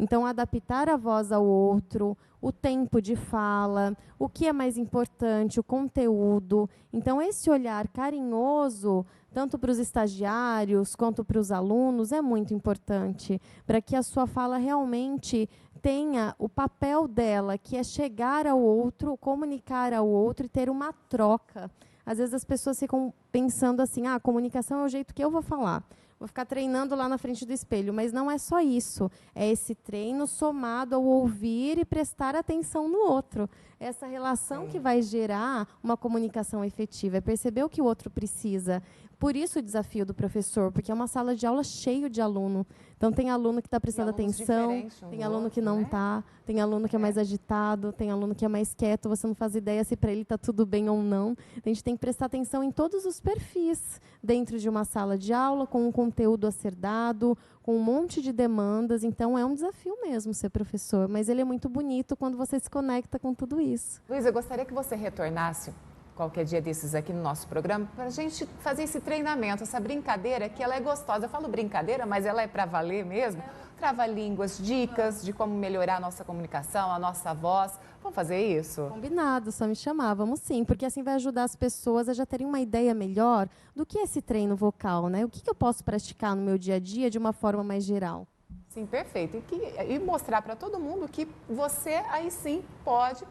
Então, adaptar a voz ao outro, o tempo de fala, o que é mais importante, o conteúdo. Então, esse olhar carinhoso, tanto para os estagiários quanto para os alunos, é muito importante, para que a sua fala realmente tenha o papel dela, que é chegar ao outro, comunicar ao outro e ter uma troca. Às vezes, as pessoas ficam pensando assim, a comunicação é o jeito que eu vou falar. Vou ficar treinando lá na frente do espelho, mas não é só isso. É esse treino somado ao ouvir e prestar atenção no outro. Essa relação que vai gerar uma comunicação efetiva, é perceber o que o outro precisa. Por isso o desafio do professor, porque é uma sala de aula cheio de aluno. Então, tem aluno que está prestando atenção, tem aluno que não está, tem aluno que é mais agitado, tem aluno que é mais quieto, você não faz ideia se para ele está tudo bem ou não. A gente tem que prestar atenção em todos os perfis dentro de uma sala de aula, com um conteúdo a ser dado, com um monte de demandas. Então, é um desafio mesmo ser professor, mas ele é muito bonito quando você se conecta com tudo isso. Luiz, eu gostaria que você retornasse qualquer dia desses aqui no nosso programa, para a gente fazer esse treinamento, essa brincadeira que ela é gostosa. Eu falo brincadeira, mas ela é para valer mesmo. Trava-línguas, dicas de como melhorar a nossa comunicação, a nossa voz. Vamos fazer isso? Combinado, só me chamar, vamos sim, porque assim vai ajudar as pessoas a já terem uma ideia melhor do que é esse treino vocal, né? O que eu posso praticar no meu dia a dia de uma forma mais geral. Sim, perfeito. E mostrar para todo mundo que você aí sim pode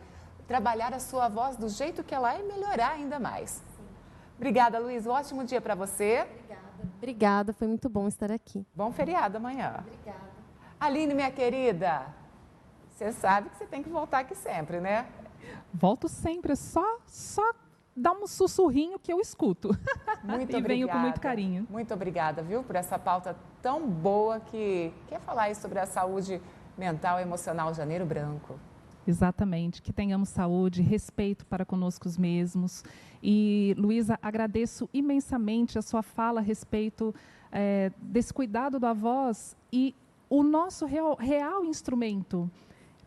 trabalhar a sua voz do jeito que ela é e melhorar ainda mais. Sim. Obrigada, Luiz. Um ótimo dia para você. Obrigada, foi muito bom estar aqui. Bom feriado amanhã. Obrigada. Aline, minha querida, você sabe que você tem que voltar aqui sempre, né? Volto sempre, só dá um sussurrinho que eu escuto. Muito e obrigada. venho com muito carinho. Muito obrigada, viu, por essa pauta tão boa que quer falar aí sobre a saúde mental e emocional Janeiro Branco. Exatamente, que tenhamos saúde, respeito para conosco mesmos. E, Luísa, agradeço imensamente a sua fala a respeito desse cuidado da voz e o nosso real instrumento.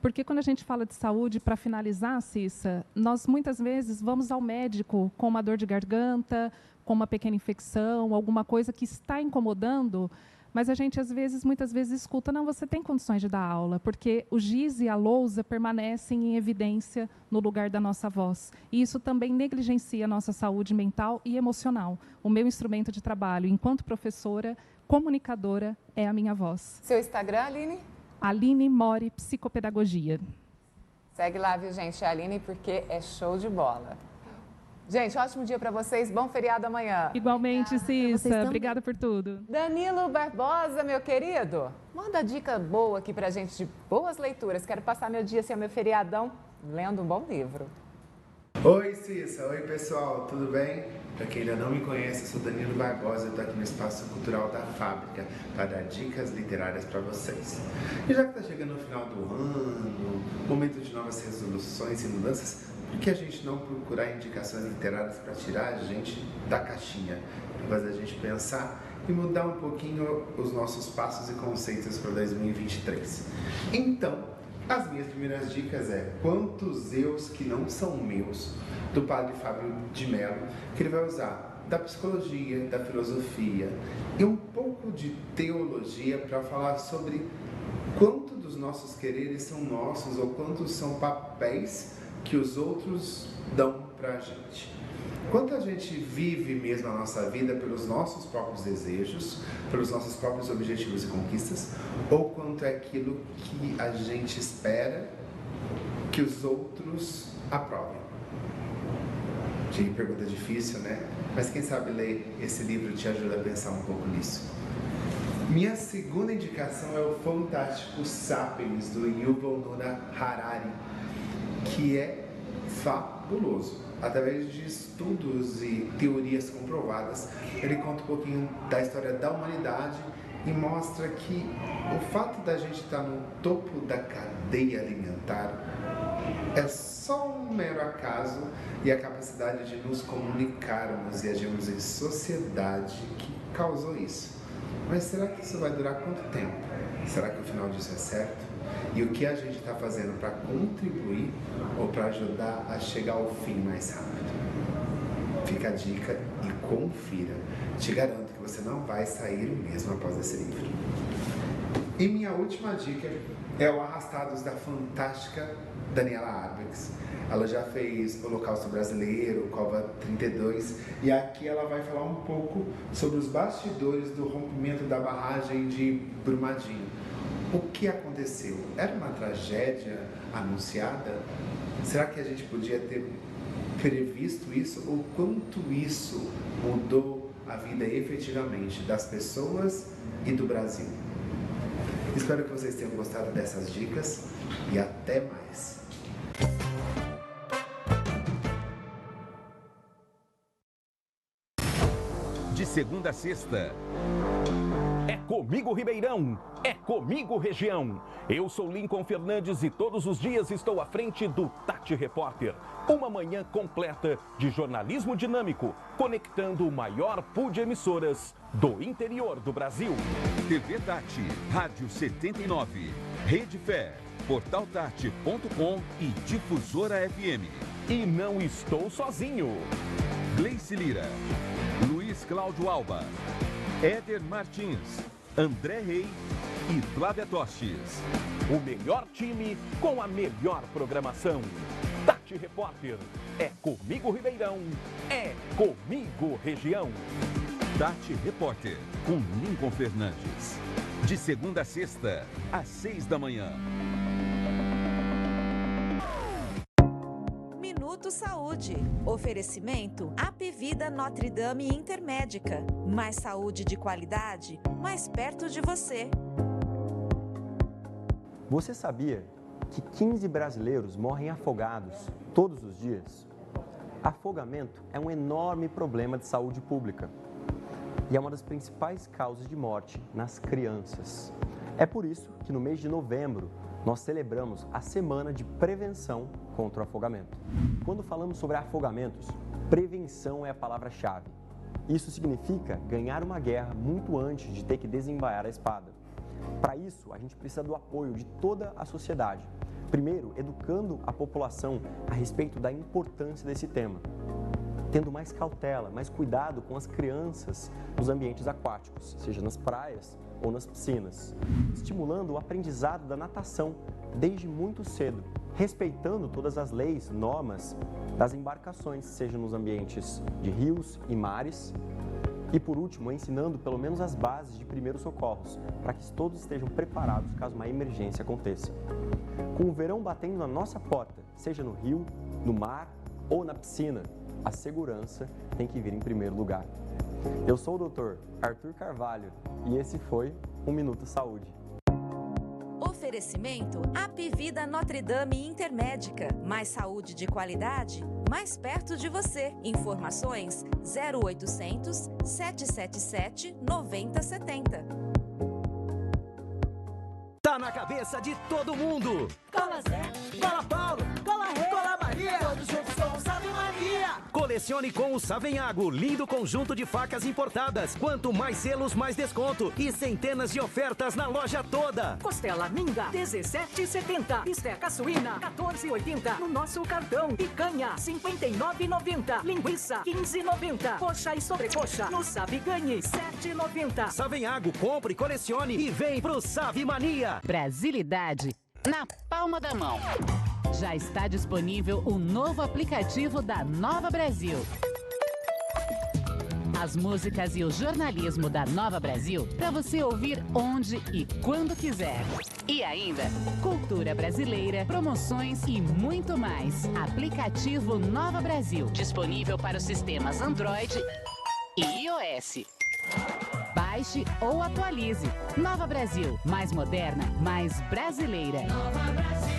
Porque quando a gente fala de saúde, para finalizar, Cissa, nós muitas vezes vamos ao médico com uma dor de garganta, com uma pequena infecção, alguma coisa que está incomodando, mas a gente, muitas vezes, escuta, não, você tem condições de dar aula, porque o giz e a lousa permanecem em evidência no lugar da nossa voz. E isso também negligencia a nossa saúde mental e emocional. O meu instrumento de trabalho, enquanto professora, comunicadora, é a minha voz. Seu Instagram, Aline? Aline Mori Psicopedagogia. Segue lá, viu, gente, a Aline, porque é show de bola. Gente, ótimo dia para vocês, bom feriado amanhã. Igualmente, Cissa, obrigada por tudo. Danilo Barbosa, meu querido, manda dica boa aqui pra gente de boas leituras. Quero passar meu dia, assim, meu feriadão, lendo um bom livro. Oi, Cissa. Oi, pessoal. Tudo bem? Para quem ainda não me conhece, eu sou Danilo Barbosa. Eu estou aqui no Espaço Cultural da Fábrica para dar dicas literárias para vocês. E já que está chegando o final do ano, momento de novas resoluções e mudanças, por que a gente não procurar indicações literárias para tirar a gente da caixinha? Para fazer a gente pensar e mudar um pouquinho os nossos passos e conceitos para 2023. Então, as minhas primeiras dicas é Quantos Eus que Não São Meus, do padre Fábio de Mello, que ele vai usar da psicologia, da filosofia e um pouco de teologia para falar sobre quanto dos nossos quereres são nossos ou quantos são papéis que os outros dão para a gente. Quanto a gente vive mesmo a nossa vida pelos nossos próprios desejos, pelos nossos próprios objetivos e conquistas, ou quanto é aquilo que a gente espera que os outros aprovem. Que pergunta difícil, né? Mas quem sabe ler esse livro te ajuda a pensar um pouco nisso. Minha segunda indicação é o fantástico Sapiens, do Yuval Noah Harari, que é fabuloso. Através de estudos e teorias comprovadas, ele conta um pouquinho da história da humanidade e mostra que o fato da gente estar no topo da cadeia alimentar é só um mero acaso e a capacidade de nos comunicarmos e agirmos em sociedade que causou isso. Mas será que isso vai durar quanto tempo? Será que o final disso é certo? E o que a gente está fazendo para contribuir ou para ajudar a chegar ao fim mais rápido? Fica a dica e confira. Te garanto que você não vai sair o mesmo após esse livro. E minha última dica é o Arrastados, da fantástica Daniela Arbex. Ela já fez Holocausto Brasileiro, Cova 32, e aqui ela vai falar um pouco sobre os bastidores do rompimento da barragem de Brumadinho. O que aconteceu? Era uma tragédia anunciada? Será que a gente podia ter previsto isso? Ou quanto isso mudou a vida efetivamente das pessoas e do Brasil? Espero que vocês tenham gostado dessas dicas e até mais! De segunda a sexta. É comigo, Ribeirão. É comigo, região. Eu sou Lincoln Fernandes e todos os dias estou à frente do Tati Repórter. Uma manhã completa de jornalismo dinâmico, conectando o maior pool de emissoras do interior do Brasil. TV Tati, Rádio 79, Rede Fé, portaltati.com e Difusora FM. E não estou sozinho. Gleice Lira, Luiz Cláudio Alba, Éder Martins, André Rei e Flávia Tostes. O melhor time com a melhor programação. Tati Repórter. É comigo, Ribeirão. É comigo, região. Tati Repórter, com Lincoln Fernandes. De segunda a sexta, às 6 da manhã. Minuto Saúde. Oferecimento Apivida Notre Dame Intermédica. Mais saúde de qualidade, mais perto de você. Você sabia que 15 brasileiros morrem afogados todos os dias? Afogamento é um enorme problema de saúde pública e é uma das principais causas de morte nas crianças. É por isso que no mês de novembro nós celebramos a Semana de Prevenção contra o Afogamento. Quando falamos sobre afogamentos, prevenção é a palavra-chave. Isso significa ganhar uma guerra muito antes de ter que desembainhar a espada. Para isso, a gente precisa do apoio de toda a sociedade. Primeiro, educando a população a respeito da importância desse tema. Tendo mais cautela, mais cuidado com as crianças nos ambientes aquáticos, seja nas praias ou nas piscinas. Estimulando o aprendizado da natação desde muito cedo, respeitando todas as leis, normas das embarcações, seja nos ambientes de rios e mares. E por último, ensinando pelo menos as bases de primeiros socorros, para que todos estejam preparados caso uma emergência aconteça. Com o verão batendo na nossa porta, seja no rio, no mar ou na piscina, a segurança tem que vir em primeiro lugar. Eu sou o Dr. Arthur Carvalho e esse foi o Minuto Saúde. Oferecimento Apivida Notre Dame Intermédica. Mais saúde de qualidade, mais perto de você. Informações 0800 777 9070. Tá na cabeça de todo mundo. Cola Zé, Cola Paulo, Cola Rei, Cola Maria, todos juntos com o Sabe Maria. Colecione com o Savenhago, lindo conjunto de facas importadas. Quanto mais selos, mais desconto. E centenas de ofertas na loja toda. Costela Minga, 17,70. Bisteca suína, 14,80. No nosso cartão. Picanha, 59,90. Linguiça, 15,90. Coxa e sobrecoxa, no Sabe Ganhe, 7,90. Savenhago, compre, colecione e vem pro Sabe Mania. Brasilidade na palma da mão. Já está disponível o novo aplicativo da Nova Brasil. As músicas e o jornalismo da Nova Brasil para você ouvir onde e quando quiser. E ainda, cultura brasileira, promoções e muito mais. Aplicativo Nova Brasil, disponível para os sistemas Android e iOS. Baixe ou atualize. Nova Brasil, mais moderna, mais brasileira. Nova Brasil.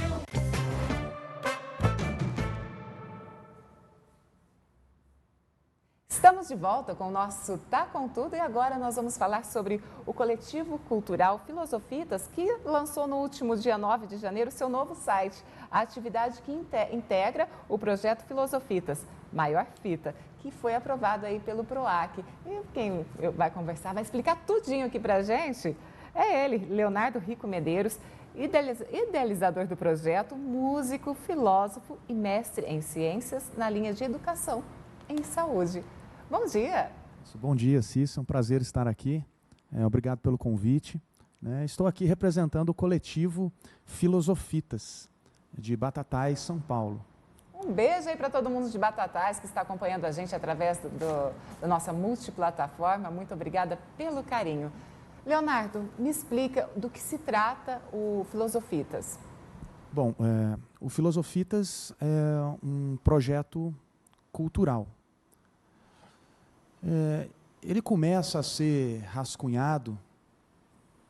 Estamos de volta com o nosso Tá Com Tudo e agora nós vamos falar sobre o coletivo cultural Filosofitas, que lançou no último dia 9 de janeiro seu novo site, a atividade que integra o projeto Filosofitas, Maior Fita, que foi aprovado aí pelo PROAC. E quem vai conversar, vai explicar tudinho aqui pra gente, é ele, Leonardo Rico Medeiros, idealizador do projeto, músico, filósofo e mestre em ciências na linha de educação em saúde. Bom dia! Bom dia, Cissa. É um prazer estar aqui. Obrigado pelo convite. Estou aqui representando o coletivo Filosofitas, de Batatais, São Paulo. Um beijo aí para todo mundo de Batatais que está acompanhando a gente através da nossa multiplataforma. Muito obrigada pelo carinho. Leonardo, me explica do que se trata o Filosofitas. Bom, o Filosofitas é um projeto cultural. Ele começa a ser rascunhado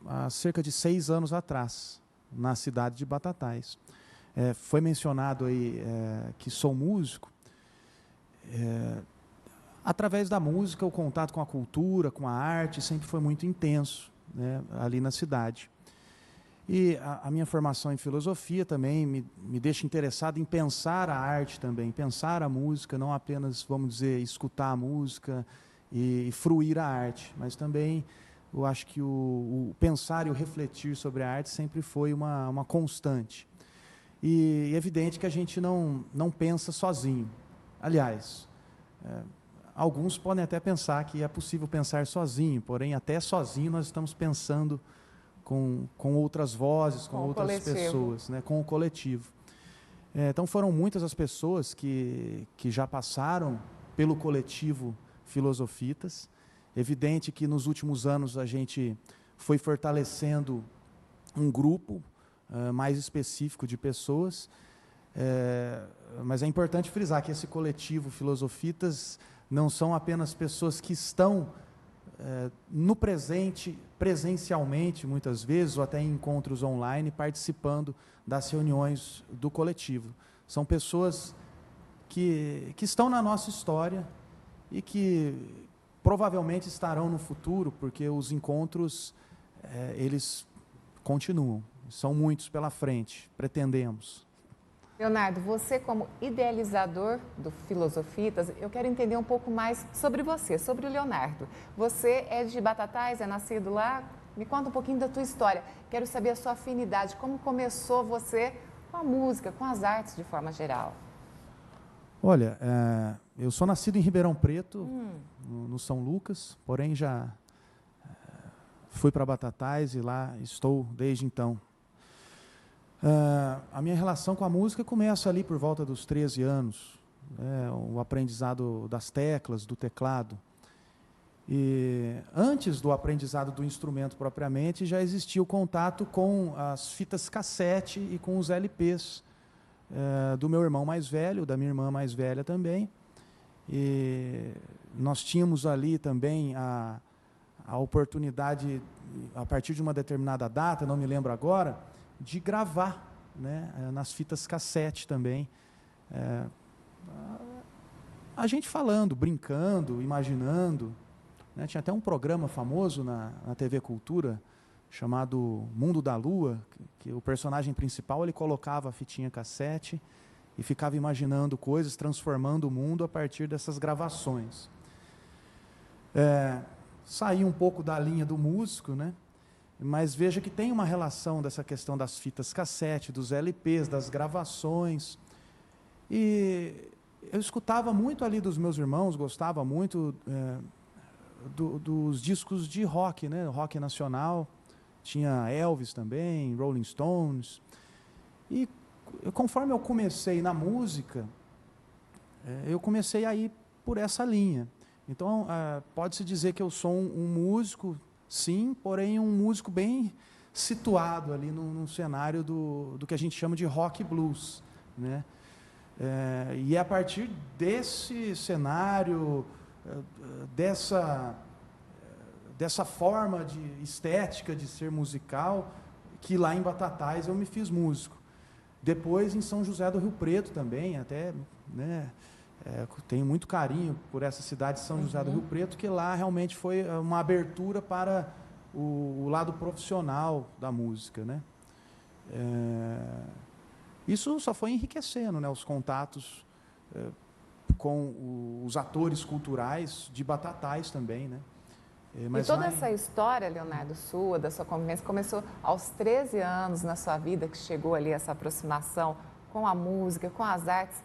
há cerca de 6 anos atrás, na cidade de Batatais. Foi mencionado aí que sou músico. Através da música, o contato com a cultura, com a arte, sempre foi muito intenso, né, ali na cidade. E a minha formação em filosofia também me deixa interessado em pensar a arte também, pensar a música, não apenas, vamos dizer, escutar a música e fruir a arte, mas também eu acho que o pensar e o refletir sobre a arte sempre foi uma constante. E é evidente que a gente não pensa sozinho. Aliás, alguns podem até pensar que é possível pensar sozinho, porém até sozinho nós estamos pensando com outras vozes, com outras pessoas, né, com o coletivo. Então foram muitas as pessoas que já passaram pelo coletivo Filosofitas. Evidente que nos últimos anos a gente foi fortalecendo um grupo mais específico de pessoas, mas é importante frisar que esse coletivo Filosofitas não são apenas pessoas que estão no presente, presencialmente, muitas vezes, ou até em encontros online, participando das reuniões do coletivo. São pessoas que estão na nossa história e que provavelmente estarão no futuro, porque os encontros, eles continuam. São muitos pela frente, pretendemos. Leonardo, você como idealizador do Filosofitas, eu quero entender um pouco mais sobre você, sobre o Leonardo. Você é de Batatais, é nascido lá? Me conta um pouquinho da tua história. Quero saber a sua afinidade, como começou você com a música, com as artes de forma geral. Olha, eu sou nascido em Ribeirão Preto, no São Lucas, porém já fui para Batatais e lá estou desde então. A minha relação com a música começa ali por volta dos 13 anos, o aprendizado das teclas, do teclado. E antes do aprendizado do instrumento propriamente, já existia o contato com as fitas cassete e com os LPs do meu irmão mais velho, da minha irmã mais velha também. E nós tínhamos ali também a oportunidade, a partir de uma determinada data, não me lembro agora, de gravar, né, nas fitas cassete também. A gente falando, brincando, imaginando, né? Tinha até um programa famoso na TV Cultura, chamado Mundo da Lua, que o personagem principal ele colocava a fitinha cassete e ficava imaginando coisas, transformando o mundo a partir dessas gravações. Saí um pouco da linha do músico, né? Mas veja que tem uma relação dessa questão das fitas cassete, dos LPs, das gravações. E eu escutava muito ali dos meus irmãos, gostava muito dos discos de rock, né? Rock nacional. Tinha Elvis também, Rolling Stones. E conforme eu comecei na música, eu comecei a ir por essa linha. Então, pode-se dizer que eu sou um músico, sim, porém um músico bem situado ali num cenário do que a gente chama de rock blues, né? E é a partir desse cenário, dessa forma de estética de ser musical, que lá em Batatais eu me fiz músico. Depois em São José do Rio Preto também, até, né, tenho muito carinho por essa cidade de São José do Rio Preto, que lá realmente foi uma abertura para o lado profissional da música, né? Isso só foi enriquecendo, né, os contatos com os atores culturais de Batatais também, né? Mas e toda essa história, Leonardo, sua, da sua convivência, começou aos 13 anos na sua vida, que chegou ali essa aproximação com a música, com as artes,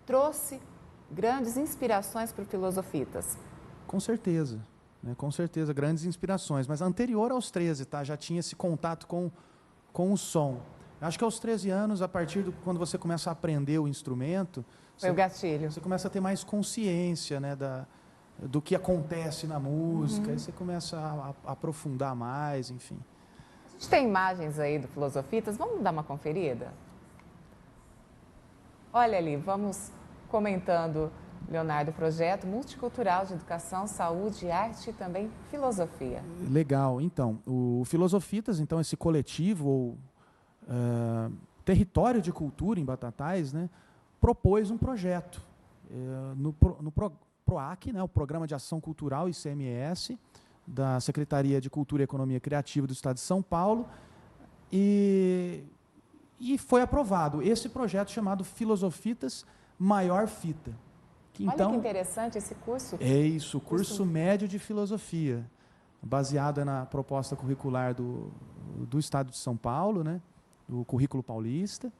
trouxe grandes inspirações para o Filosofitas? Com certeza, né? Com certeza, grandes inspirações. Mas anterior aos 13, tá? Já tinha esse contato com o som. Acho que aos 13 anos, a partir de quando você começa a aprender o instrumento... Foi o gatilho. Você começa a ter mais consciência, né, do que acontece na música, aí você começa a aprofundar mais, enfim. A gente tem imagens aí do Filosofitas, vamos dar uma conferida? Olha ali, vamos comentando, Leonardo, projeto multicultural de educação, saúde, arte e também filosofia. Legal, então, o Filosofitas, então, esse coletivo, ou território de cultura em Batatais, né, propôs um projeto no PROAC, né, o Programa de Ação Cultural ICMS, da Secretaria de Cultura e Economia Criativa do Estado de São Paulo, e foi aprovado esse projeto chamado Filosofitas Maior Fita. Olha que interessante esse curso. É isso, o curso médio de filosofia, baseado na proposta curricular do Estado de São Paulo, né, do currículo paulista.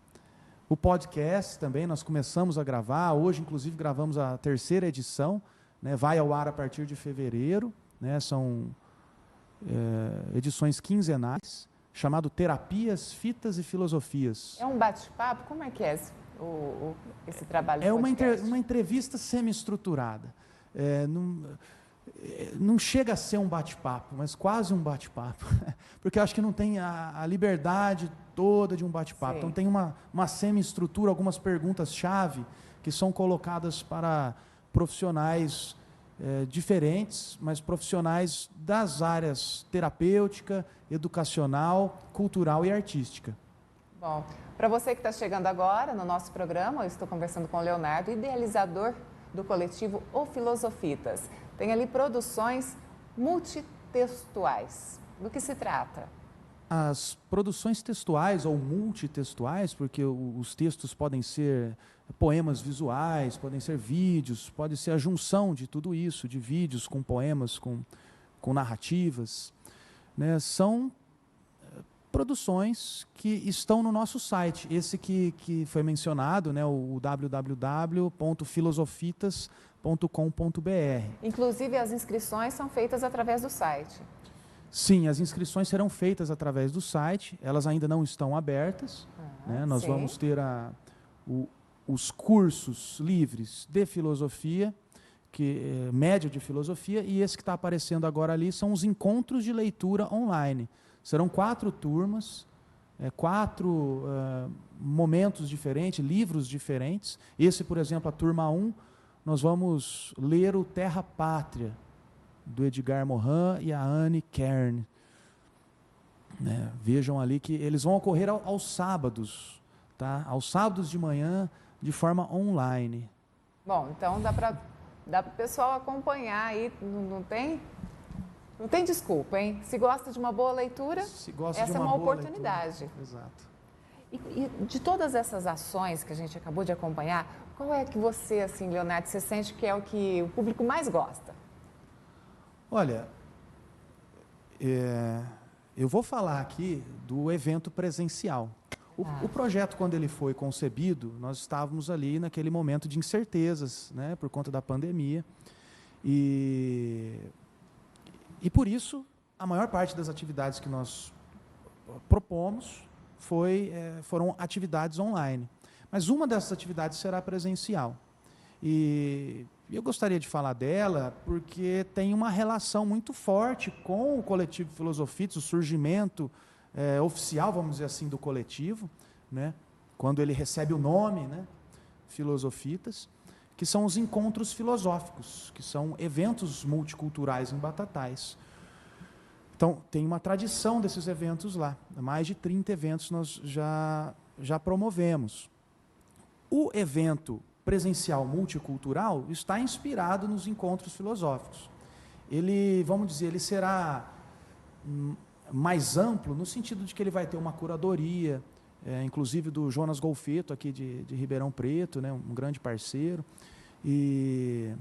O podcast também, nós começamos a gravar, hoje inclusive gravamos a 3ª edição, né, vai ao ar a partir de fevereiro, né, são edições quinzenais, chamado Terapias, Fitas e Filosofias. É um bate-papo? Como é que é esse trabalho? É uma entrevista semi-estruturada. Não chega a ser um bate-papo, mas quase um bate-papo, porque eu acho que não tem a liberdade toda de um bate-papo. Então tem uma semi-estrutura, algumas perguntas-chave que são colocadas para profissionais diferentes, mas profissionais das áreas terapêutica, educacional, cultural e artística. Bom, para você que está chegando agora no nosso programa, eu estou conversando com o Leonardo, idealizador do coletivo O Filosofitas. Tem ali produções multitextuais. Do que se trata? As produções textuais ou multitextuais, porque os textos podem ser poemas visuais, podem ser vídeos, pode ser a junção de tudo isso, de vídeos com poemas, com narrativas, né? São produções que estão no nosso site, esse que foi mencionado, né, o www.filosofitas.com.br. Inclusive, as inscrições são feitas através do site. Sim, as inscrições serão feitas através do site, elas ainda não estão abertas, né? Nós vamos ter os cursos livres de filosofia, média de filosofia, e esse que está aparecendo agora ali são os encontros de leitura online. Serão 4 turmas, 4 momentos diferentes, livros diferentes. Esse, por exemplo, a turma 1, nós vamos ler o Terra Pátria, do Edgar Morin e a Anne Kern. Né? Vejam ali que eles vão ocorrer aos sábados, tá? Aos sábados de manhã, de forma online. Bom, então dá para o pessoal acompanhar aí, não tem desculpa, hein? Se gosta de uma boa leitura, essa é uma oportunidade. Leitura. Exato. E de todas essas ações que a gente acabou de acompanhar, qual é que você, assim, Leonardo, você sente que é o que o público mais gosta? Olha, eu vou falar aqui do evento presencial. O projeto, quando ele foi concebido, nós estávamos ali naquele momento de incertezas, né, por conta da pandemia. E por isso, a maior parte das atividades que nós propomos foram atividades online. Mas uma dessas atividades será presencial. E eu gostaria de falar dela porque tem uma relação muito forte com o Coletivo Filosofitas, o surgimento oficial, vamos dizer assim, do coletivo, né? Quando ele recebe o nome, né? Filosofitas, que são os encontros filosóficos, que são eventos multiculturais em Batatais. Então, tem uma tradição desses eventos lá. Mais de 30 eventos nós já promovemos. O evento presencial multicultural está inspirado nos encontros filosóficos. Ele, vamos dizer, ele será mais amplo no sentido de que ele vai ter uma curadoria, inclusive do Jonas Golfeto, aqui de Ribeirão Preto, né, um grande parceiro, e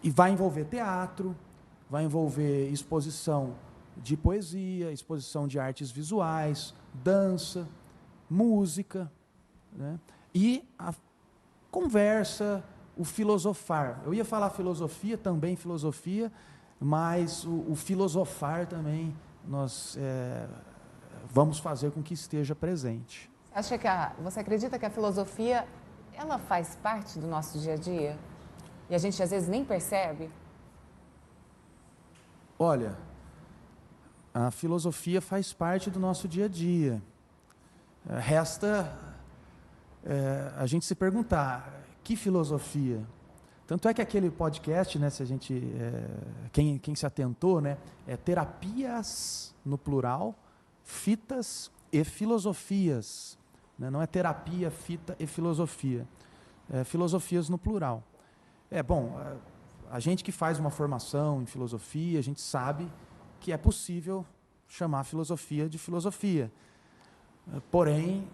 vai envolver teatro, vai envolver exposição de poesia, exposição de artes visuais, dança, música, né? E a conversa, o filosofar. Eu ia falar filosofia, também filosofia, mas o filosofar também nós vamos fazer com que esteja presente. Você acredita que a filosofia ela faz parte do nosso dia a dia? E a gente às vezes nem percebe? Olha, a filosofia faz parte do nosso dia a dia. Resta a gente se perguntar, que filosofia? Tanto é que aquele podcast, né, se a gente, quem se atentou, né, é terapias, no plural, fitas e filosofias. Né, não é terapia, fita e filosofia. Filosofias no plural. Bom, a gente que faz uma formação em filosofia, a gente sabe que é possível chamar a filosofia de filosofia. Porém,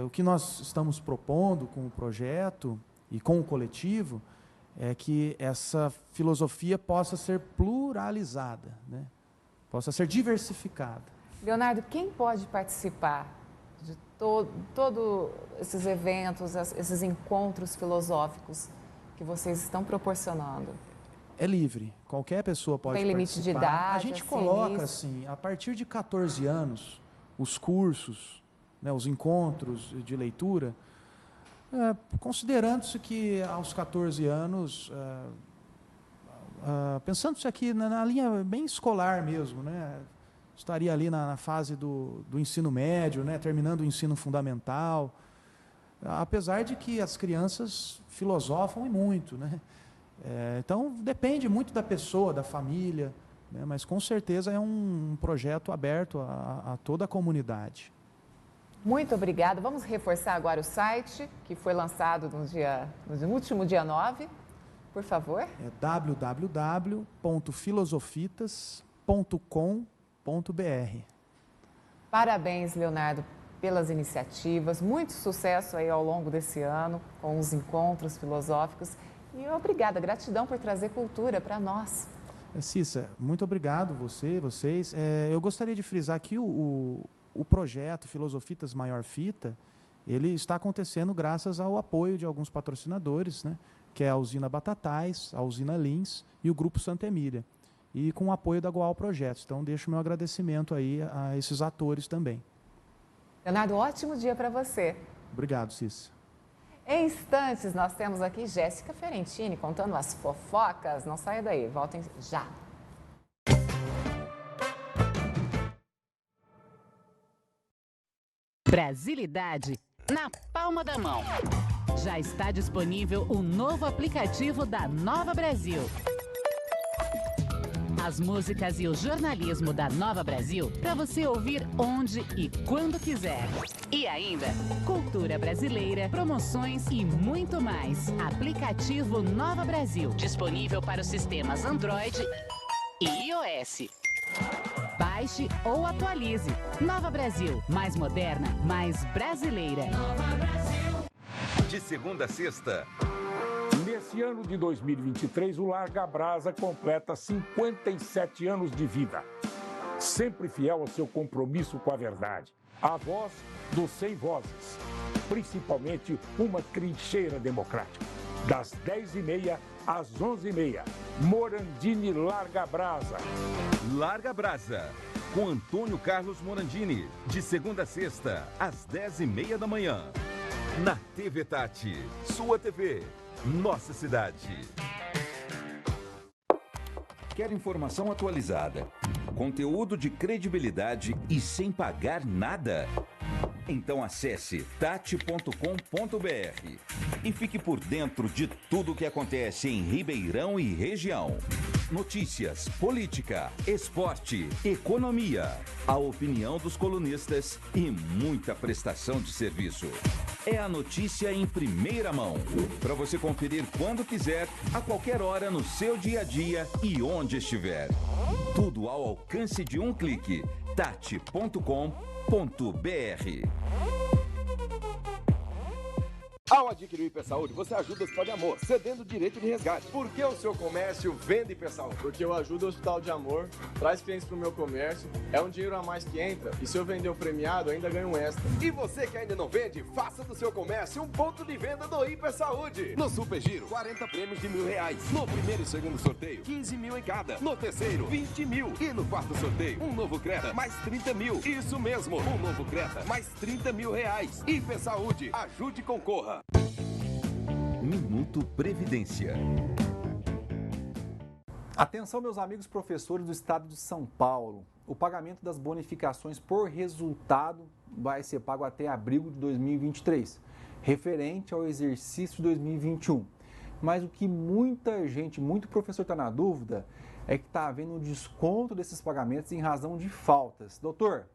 o que nós estamos propondo com o projeto e com o coletivo é que essa filosofia possa ser pluralizada, né? Possa ser diversificada. Leonardo, quem pode participar de todos esses eventos, esses encontros filosóficos que vocês estão proporcionando? É livre, qualquer pessoa pode participar. Tem limite de idade? A gente coloca, assim, a partir de 14 anos, os cursos, né, os encontros de leitura, considerando-se que aos 14 anos, pensando-se aqui na linha bem escolar mesmo, né, estaria ali na fase do ensino médio, né, terminando o ensino fundamental, apesar de que as crianças filosofam e muito, né? Então, depende muito da pessoa, da família, né, mas com certeza é um projeto aberto a toda a comunidade. Muito obrigada. Vamos reforçar agora o site, que foi lançado no último dia 9, por favor. É www.filosofitas.com.br. Parabéns, Leonardo, pelas iniciativas. Muito sucesso aí ao longo desse ano, com os encontros filosóficos. E obrigada, gratidão por trazer cultura para nós. Cissa, muito obrigado vocês. Eu gostaria de frisar que o projeto Filosofitas Maior Fita, ele está acontecendo graças ao apoio de alguns patrocinadores, né, que é a Usina Batatais, a Usina Lins e o Grupo Santa Emília, e com o apoio da Goal Projetos. Então, deixo meu agradecimento aí a esses atores também. Leonardo, ótimo dia para você. Obrigado, Cissa. Em instantes, nós temos aqui Jéssica Ferentini contando as fofocas. Não saia daí, voltem já. Brasilidade na palma da mão. Já está disponível o novo aplicativo da Nova Brasil. As músicas e o jornalismo da Nova Brasil para você ouvir onde e quando quiser. E ainda, cultura brasileira, promoções e muito mais. Aplicativo Nova Brasil, disponível para os sistemas Android e iOS. Baixe ou atualize. Nova Brasil, mais moderna, mais brasileira. Nova Brasil. De segunda a sexta. Nesse ano de 2023, o Larga Brasa completa 57 anos de vida. Sempre fiel ao seu compromisso com a verdade. A voz dos sem vozes. Principalmente uma trincheira democrática. Das 10h30 às 11h30. Morandini Larga Brasa. Larga Brasa. Com Antônio Carlos Morandini. De segunda a sexta, às 10h30 da manhã. Na TV Tati. Sua TV. Nossa cidade. Quer informação atualizada, conteúdo de credibilidade e sem pagar nada? Então acesse tati.com.br e fique por dentro de tudo o que acontece em Ribeirão e região. Notícias, política, esporte, economia, a opinião dos colunistas e muita prestação de serviço. É a notícia em primeira mão, para você conferir quando quiser, a qualquer hora no seu dia a dia e onde estiver. Tudo ao alcance de um clique. tati.com.br. Ao adquirir o IP Saúde, você ajuda o Hospital de Amor, cedendo direito de resgate. Por que o seu comércio vende IP Saúde? Porque eu ajudo o Hospital de Amor, traz clientes pro meu comércio, é um dinheiro a mais que entra, e se eu vender o premiado, ainda ganho um extra. E você que ainda não vende, faça do seu comércio um ponto de venda do IP Saúde. No Super Giro, 40 prêmios de R$1.000. No primeiro e segundo sorteio, 15 mil em cada. No terceiro, 20 mil. E no quarto sorteio, um novo Creta, mais 30 mil. Isso mesmo, um novo Creta, mais 30 mil reais. IP Saúde, ajude e concorra. Minuto Previdência. Atenção, meus amigos professores do estado de São Paulo. O pagamento das bonificações por resultado vai ser pago até abril de 2023, referente ao exercício de 2021. Mas o que muita gente, muito professor está na dúvida, é que está havendo um desconto desses pagamentos em razão de faltas. Doutor,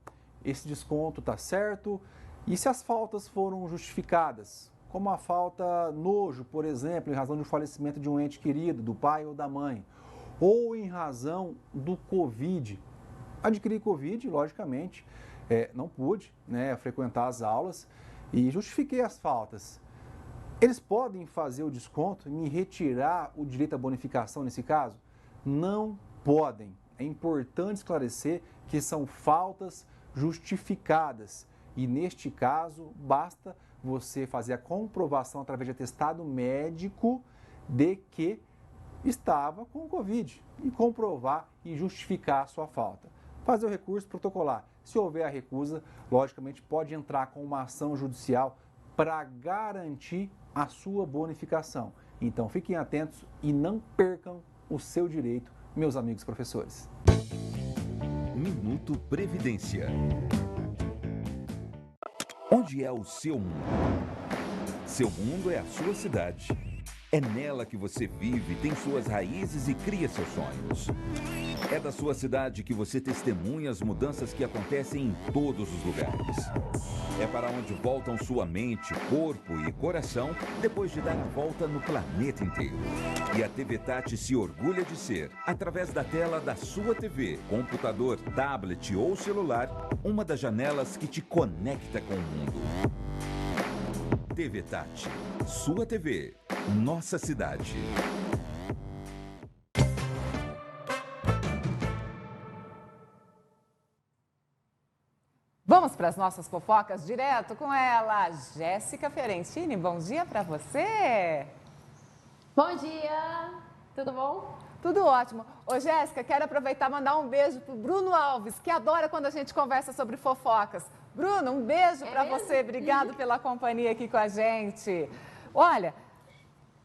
esse desconto está certo? E se as faltas foram justificadas? Como a falta nojo, por exemplo, em razão do falecimento de um ente querido, do pai ou da mãe, ou em razão do Covid. Adquiri Covid, logicamente, não pude frequentar as aulas e justifiquei as faltas. Eles podem fazer o desconto e me retirar o direito à bonificação nesse caso? Não podem. É importante esclarecer que são faltas justificadas e, neste caso, basta você fazer a comprovação através de atestado médico de que estava com Covid e comprovar e justificar a sua falta. Fazer o recurso, protocolar. Se houver a recusa, logicamente pode entrar com uma ação judicial para garantir a sua bonificação. Então fiquem atentos e não percam o seu direito, meus amigos professores. Minuto Previdência. Onde é o seu mundo? Seu mundo é a sua cidade. É nela que você vive, tem suas raízes e cria seus sonhos. É da sua cidade que você testemunha as mudanças que acontecem em todos os lugares. É para onde voltam sua mente, corpo e coração depois de dar a volta no planeta inteiro. E a TV Tati se orgulha de ser, através da tela da sua TV, computador, tablet ou celular, uma das janelas que te conecta com o mundo. TV Tati, sua TV, nossa cidade. Vamos para as nossas fofocas direto com ela, Jéssica Ferentini. Bom dia para você. Bom dia, tudo bom? Tudo ótimo. Ô, Jéssica, quero aproveitar e mandar um beijo pro Bruno Alves, que adora quando a gente conversa sobre fofocas. Bruno, um beijo para você. Obrigado pela companhia aqui com a gente. Olha,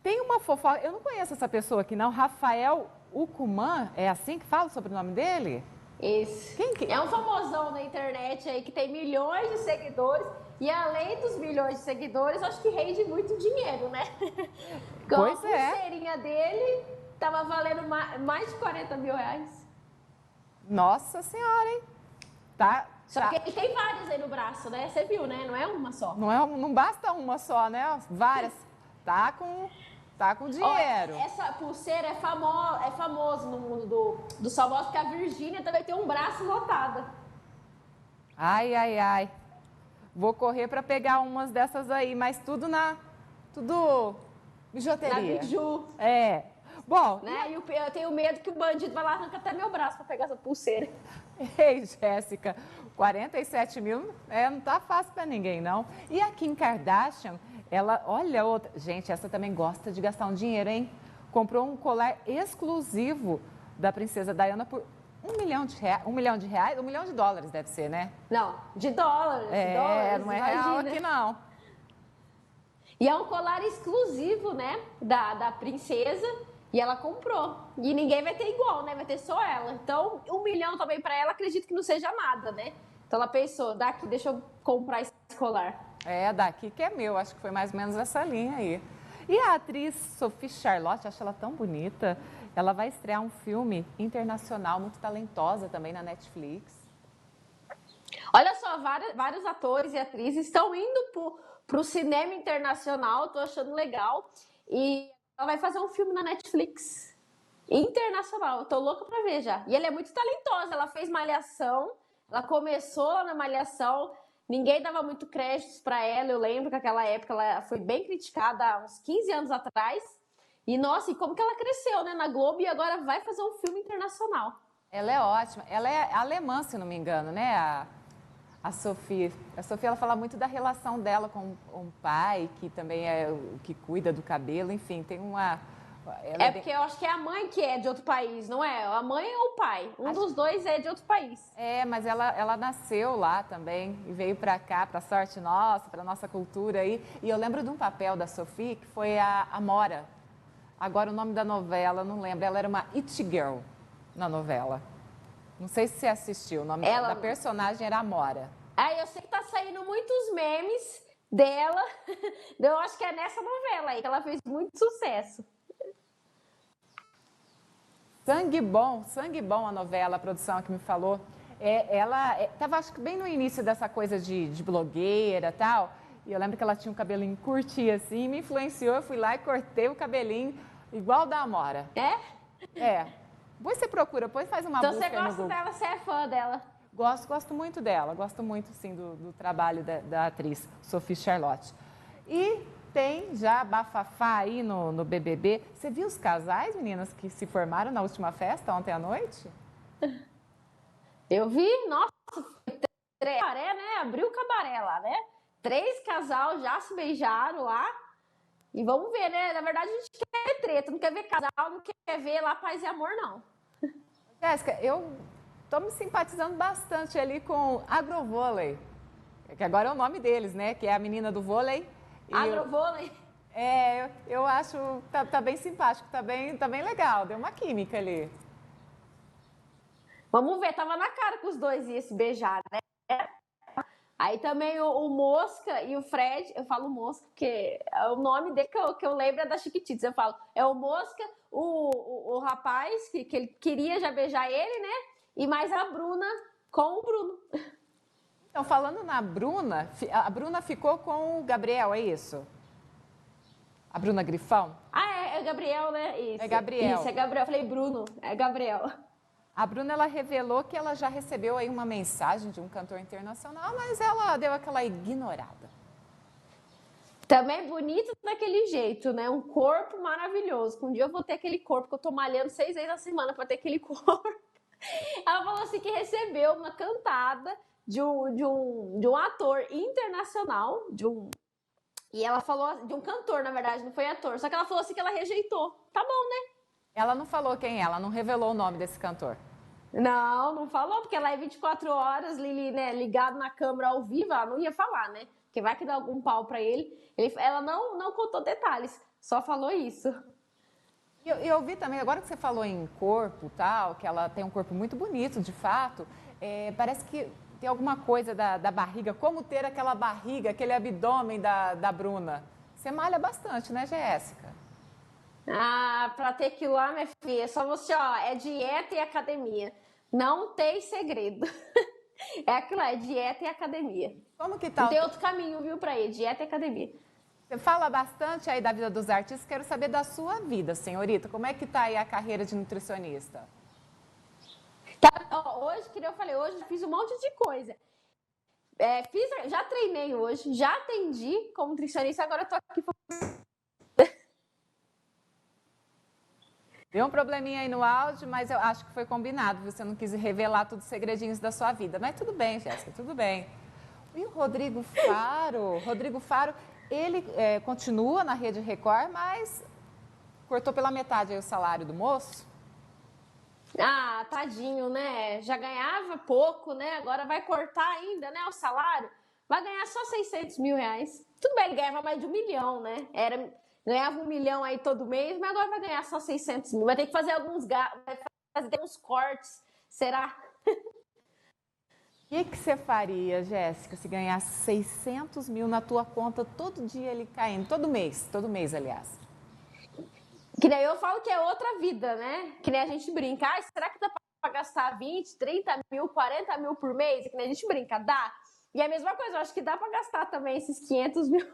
tem uma fofoca, eu não conheço essa pessoa aqui não, Rafael Ucumã, é assim que fala sobre o nome dele? Esse. É um famosão na internet aí que tem milhões de seguidores. E além dos milhões de seguidores, acho que rende muito dinheiro, né? Pois a pulseirinha dele tava valendo mais de 40 mil reais. Nossa Senhora, hein? Tá. Só que ele tem várias aí no braço, né? Você viu, né? Não é uma só. Não basta uma só, né? Várias. Tá com dinheiro. Ó, essa pulseira é famosa no mundo dos famosos, porque a Virgínia também tem um braço lotado. Ai. Vou correr para pegar umas dessas aí, mas tudo bijuteria. Na biju. É. Bom, né? E eu tenho medo que o bandido vai lá e arranca até meu braço para pegar essa pulseira. Ei, Jéssica, 47 mil não tá fácil para ninguém, não. E a Kim Kardashian, olha outra. Gente, essa também gosta de gastar um dinheiro, hein? Comprou um colar exclusivo da princesa Diana por $1 milhão. $1 milhão? $1 milhão deve ser, né? Não, de dólares. Não é real aqui, não. E é um colar exclusivo, né? Da princesa. E ela comprou. E ninguém vai ter igual, né? Vai ter só ela. Então, $1 milhão também para ela, acredito que não seja nada, né? Então ela pensou, daqui, deixa eu comprar esse colar. Daqui que é meu. Acho que foi mais ou menos essa linha aí. E a atriz Sophie Charlotte, acho ela tão bonita. Ela vai estrear um filme internacional, muito talentosa também na Netflix. Olha só, vários atores e atrizes estão indo para o cinema internacional. Tô achando legal. E ela vai fazer um filme na Netflix internacional. Eu tô louca pra ver já. E ela é muito talentosa. Ela fez Malhação. Ela começou lá na Malhação. Ninguém dava muito créditos pra ela. Eu lembro que naquela época ela foi bem criticada há uns 15 anos atrás. E, nossa, e como que ela cresceu, né, na Globo e agora vai fazer um filme internacional. Ela é ótima. Ela é alemã, se não me engano, né, a Sophie. A Sophie, ela fala muito da relação dela com o pai, que também é o que cuida do cabelo, enfim, tem uma... Porque eu acho que é a mãe que é de outro país, não é? A mãe ou o pai? Dos dois é de outro país. Mas ela nasceu lá também e veio pra cá, pra sorte nossa, pra nossa cultura aí. E eu lembro de um papel da Sophie, que foi a Amora. Agora o nome da novela, não lembro. Ela era uma It Girl na novela. Não sei se você assistiu. O nome da personagem era Amora. Eu sei que tá saindo muitos memes dela. Eu acho que é nessa novela aí que ela fez muito sucesso. Sangue Bom a novela, a produção que me falou. Ela estava, acho que bem no início dessa coisa de blogueira e tal. E eu lembro que ela tinha um cabelinho curtinho assim, me influenciou. Eu fui lá e cortei o cabelinho igual da Amora. Depois você procura, depois faz uma busca no Google. Então você gosta dela, você é fã dela? Gosto muito dela. Gosto muito, sim, do trabalho da atriz Sophie Charlotte. E tem já bafafá aí no BBB. Você viu os casais, meninas, que se formaram na última festa ontem à noite? Eu vi, nossa, cabaré, né? Abriu o cabaré lá, né? 3 casal já se beijaram lá. E vamos ver, né? Na verdade, a gente quer treta, não quer ver casal, não quer ver lá paz e amor, não. Jéssica, eu tô me simpatizando bastante ali com Agrovôlei, que agora é o nome deles, né? Que é a menina do vôlei. Agrovôlei? Eu acho, tá bem simpático, tá bem legal, deu uma química ali. Vamos ver, tava na cara que os dois iam se beijar, né? Aí também o Mosca e o Fred, eu falo Mosca porque é o nome dele que eu lembro é da Chiquititas, eu falo, é o Mosca, o rapaz que ele queria já beijar ele, né? E mais a Bruna com o Bruno. Então, falando na Bruna, a Bruna ficou com o Gabriel, é isso? A Bruna Grifão? É Gabriel, né? Isso. É Gabriel. Isso, é Gabriel. Eu falei Bruno, é Gabriel. A Bruna, ela revelou que ela já recebeu aí uma mensagem de um cantor internacional, mas ela deu aquela ignorada. Também bonito daquele jeito, né? Um corpo maravilhoso. Um dia eu vou ter aquele corpo que eu tô malhando 6 vezes na semana para ter aquele corpo. Ela falou assim que recebeu uma cantada de um ator internacional, e ela falou de um cantor, na verdade, não foi ator. Só que ela falou assim que ela rejeitou. Tá bom, né? Ela não falou quem é, ela não revelou o nome desse cantor. Não falou, porque ela é 24 horas né, ligado na câmera ao vivo, ela não ia falar, né? Porque vai que dá algum pau pra ele. Ela não contou detalhes, só falou isso. E eu vi também, agora que você falou em corpo tal, que ela tem um corpo muito bonito, de fato, parece que tem alguma coisa da barriga, como ter aquela barriga, aquele abdômen da Bruna. Você malha bastante, né, Jéssica? Ah, pra ter aquilo lá, minha filha, é só você, ó, é dieta e academia. Não tem segredo. É aquilo lá, é dieta e academia. Como que tá? Não tem outro caminho, viu, pra ir, dieta e academia. Você fala bastante aí da vida dos artistas, quero saber da sua vida, senhorita. Como é que tá aí a carreira de nutricionista? Hoje, que nem eu falei, hoje fiz um monte de coisa. Já treinei hoje, já atendi como nutricionista, agora eu tô aqui. Deu um probleminha aí no áudio, mas eu acho que foi combinado. Você não quis revelar todos os segredinhos da sua vida. Mas tudo bem, Jéssica, tudo bem. E o Rodrigo Faro? Rodrigo Faro, ele continua na Rede Record, mas cortou pela metade aí o salário do moço? Ah, tadinho, né? Já ganhava pouco, né? Agora vai cortar ainda, né? O salário. Vai ganhar só 600 mil reais. Tudo bem, ele ganhava mais de 1 milhão, né? Ganhava 1 milhão aí todo mês, mas agora vai ganhar só 600 mil. Vai ter que fazer alguns cortes. Será? O que você faria, Jéssica, se ganhasse 600 mil na tua conta todo dia ele caindo? Todo mês, aliás. Que nem eu falo que é outra vida, né? Que nem a gente brinca. Ah, será que dá pra gastar 20, 30 mil, 40 mil por mês? Que nem a gente brinca, dá. E é a mesma coisa, eu acho que dá pra gastar também esses 500 mil,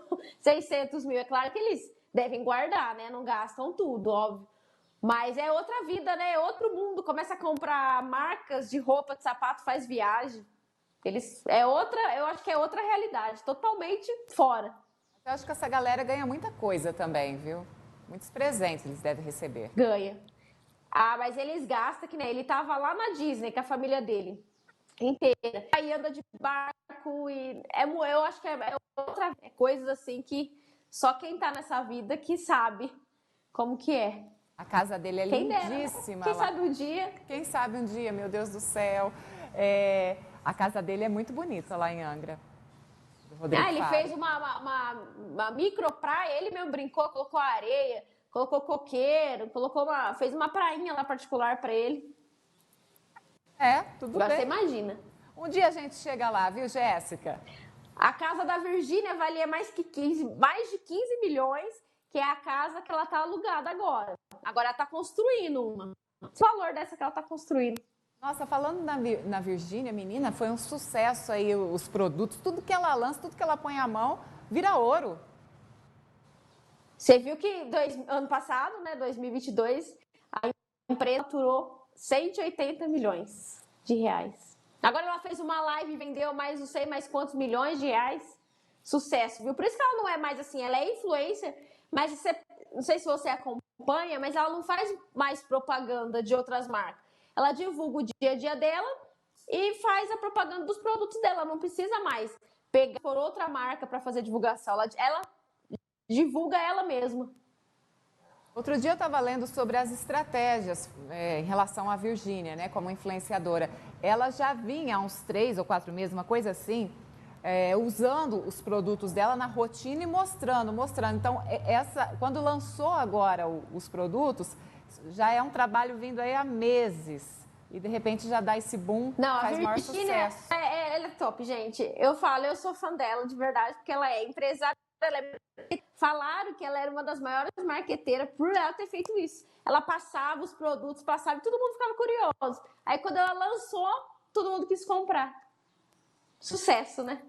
600 mil. É claro que eles devem guardar, né? Não gastam tudo, óbvio. Mas é outra vida, né? É outro mundo. Começa a comprar marcas de roupa, de sapato, faz viagem. Eu acho que é outra realidade, totalmente fora. Eu acho que essa galera ganha muita coisa também, viu? Muitos presentes eles devem receber. Ganha. Ah, mas eles gastam, que nem ele tava lá na Disney com a família dele inteira. Aí anda de barco e eu acho que é outra coisas assim que só quem tá nessa vida que sabe como que é. A casa dele é lindíssima. Quem sabe um dia? Quem sabe um dia, meu Deus do céu. A casa dele é muito bonita lá em Angra. Ele fez uma micro praia, ele mesmo brincou, colocou areia, colocou coqueiro, fez uma prainha lá particular para ele. Tudo bem. Você imagina. Um dia a gente chega lá, viu, Jéssica? A casa da Virgínia valia mais de 15 milhões, que é a casa que ela tá alugada agora. Agora ela tá construindo uma. O valor dessa que ela tá construindo. Nossa, falando na Virgínia, menina, foi um sucesso aí os produtos, tudo que ela lança, tudo que ela põe à mão, vira ouro. Você viu que ano passado, né, 2022, a empresa faturou 180 milhões de reais. Agora ela fez uma live e vendeu mais não sei mais quantos milhões de reais. Sucesso, viu? Por isso que ela não é mais assim, ela é influencer, mas não sei se você acompanha, mas ela não faz mais propaganda de outras marcas. Ela divulga o dia a dia dela e faz a propaganda dos produtos dela. Não precisa mais pegar por outra marca para fazer divulgação. Ela divulga ela mesma. Outro dia eu estava lendo sobre as estratégias em relação à Virgínia, né, como influenciadora. Ela já vinha há uns 3 ou 4 meses, uma coisa assim, usando os produtos dela na rotina e mostrando. Então, quando lançou agora os produtos, já é um trabalho vindo aí há meses. E, de repente, já dá esse boom, faz maior sucesso. Ela é top, gente. Eu sou fã dela, de verdade, porque ela é empresária. Falaram que ela era uma das maiores marqueteiras por ela ter feito isso. Ela passava os produtos, e todo mundo ficava curioso. Aí, quando ela lançou, todo mundo quis comprar. Sucesso, né?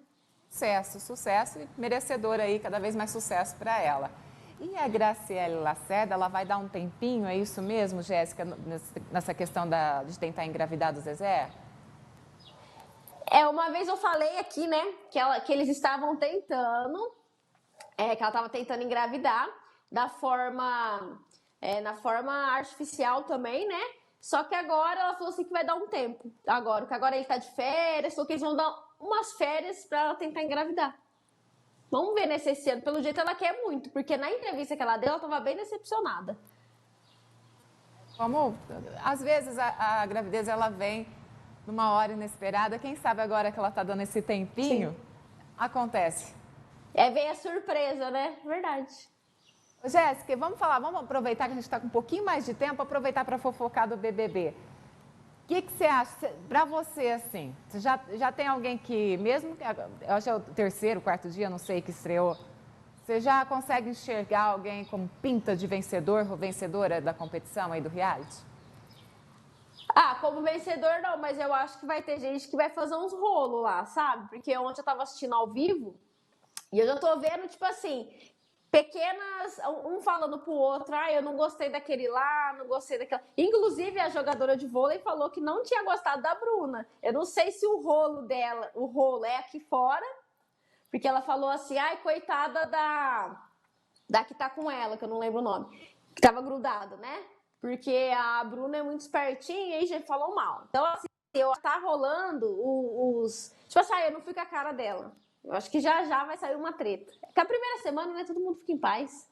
Sucesso e merecedora aí, cada vez mais sucesso para ela. E a Graciele Lacerda, ela vai dar um tempinho, é isso mesmo, Jéssica, nessa questão de tentar engravidar do Zezé? Uma vez eu falei aqui, né, que eles estavam tentando, que ela estava tentando engravidar na forma artificial também, né? Só que agora ela falou assim que vai dar um tempo, que agora ele tá de férias, falou que eles vão dar umas férias para ela tentar engravidar. Vamos ver nesse ano. Pelo jeito ela quer muito, porque na entrevista que ela deu, ela estava bem decepcionada. Às vezes a gravidez ela vem numa hora inesperada. Quem sabe agora que ela está dando esse tempinho, acontece. Vem a surpresa, né? Verdade. Jéssica, vamos aproveitar que a gente está com um pouquinho mais de tempo, aproveitar para fofocar do BBB. O que você acha, para você, assim, você já tem alguém que, mesmo que, eu acho que é o terceiro, quarto dia, não sei, que estreou, você já consegue enxergar alguém como pinta de vencedor ou vencedora da competição aí do reality? Como vencedor não, mas eu acho que vai ter gente que vai fazer uns rolos lá, sabe? Porque ontem eu tava assistindo ao vivo e eu já tô vendo, tipo assim, pequenas, um falando pro outro, eu não gostei daquele lá, não gostei daquela. Inclusive, a jogadora de vôlei falou que não tinha gostado da Bruna. Eu não sei se o rolo dela, o rolo é aqui fora, porque ela falou assim, coitada da que tá com ela, que eu não lembro o nome, que tava grudada, né? Porque a Bruna é muito espertinha e já falou mal. Então, assim, eu tá rolando os... Tipo assim, eu não fico a cara dela. Eu acho que já vai sair uma treta. Porque a primeira semana, né, todo mundo fica em paz.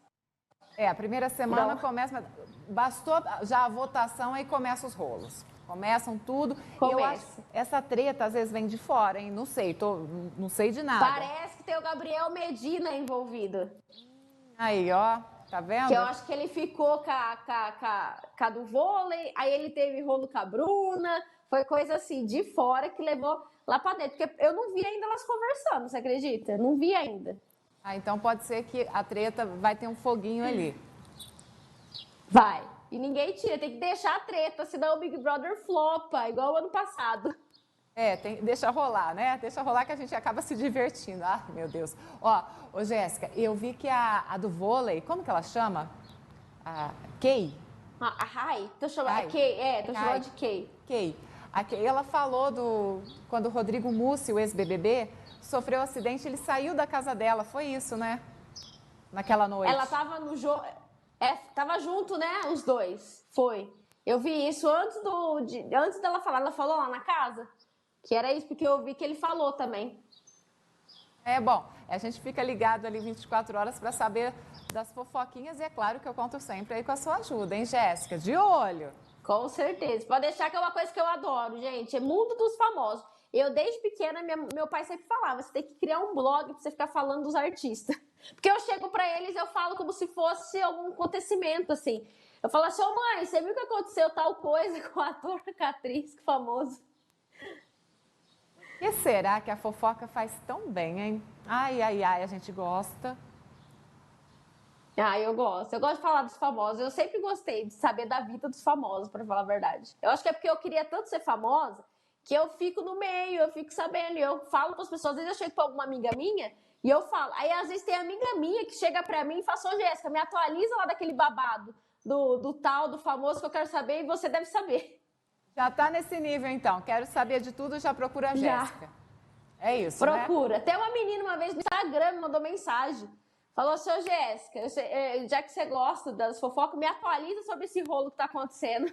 A primeira semana começa... Bastou já a votação, aí começam os rolos. Começam tudo. E eu acho que essa treta, às vezes, vem de fora, hein? Não sei, não sei de nada. Parece que tem o Gabriel Medina envolvido. Aí, ó. Tá vendo? Que eu acho que ele ficou com a do vôlei, aí ele teve rolo com a Bruna, foi coisa assim, de fora que levou lá pra dentro. Porque eu não vi ainda elas conversando, você acredita? Não vi ainda. Então pode ser que a treta vai ter um foguinho ali. Vai. E ninguém tira, tem que deixar a treta, senão o Big Brother flopa, igual o ano passado. Deixa rolar, né? Deixa rolar que a gente acaba se divertindo. Meu Deus. Ô Jéssica, eu vi que a do vôlei, como que ela chama? A Kay? A Rai? Tô chamando de Kay. Kay. A Kay, ela falou quando o Rodrigo Mussi, o ex-BBB, sofreu um acidente, ele saiu da casa dela, foi isso, né? Naquela noite. Ela tava no jogo, tava junto, né, os dois, foi. Eu vi isso antes dela falar, ela falou lá na casa? Que era isso, porque eu vi que ele falou também. Bom, a gente fica ligado ali 24 horas para saber das fofoquinhas e é claro que eu conto sempre aí com a sua ajuda, hein, Jéssica? De olho! Com certeza. Pode deixar que é uma coisa que eu adoro, gente. É mundo dos famosos. Eu, desde pequena, meu pai sempre falava, você tem que criar um blog para você ficar falando dos artistas. Porque eu chego para eles e eu falo como se fosse algum acontecimento, assim. Eu falo assim, mãe, você viu que aconteceu tal coisa com o ator, com a atriz, com o famoso? E será que a fofoca faz tão bem, hein? Ai, a gente gosta. Eu gosto. Eu gosto de falar dos famosos. Eu sempre gostei de saber da vida dos famosos, para falar a verdade. Eu acho que é porque eu queria tanto ser famosa que eu fico no meio, eu fico sabendo. Eu falo para as pessoas, às vezes eu chego para alguma amiga minha e eu falo. Aí, às vezes, tem amiga minha que chega para mim e fala assim, Jéssica, me atualiza lá daquele babado do tal, do famoso que eu quero saber e você deve saber. Já tá nesse nível, então. Quero saber de tudo, já procura a Jéssica. É isso, Procura. né? Até uma menina uma vez no Instagram me mandou mensagem. Falou assim, Jéssica, já que você gosta das fofocas, me atualiza sobre esse rolo que tá acontecendo.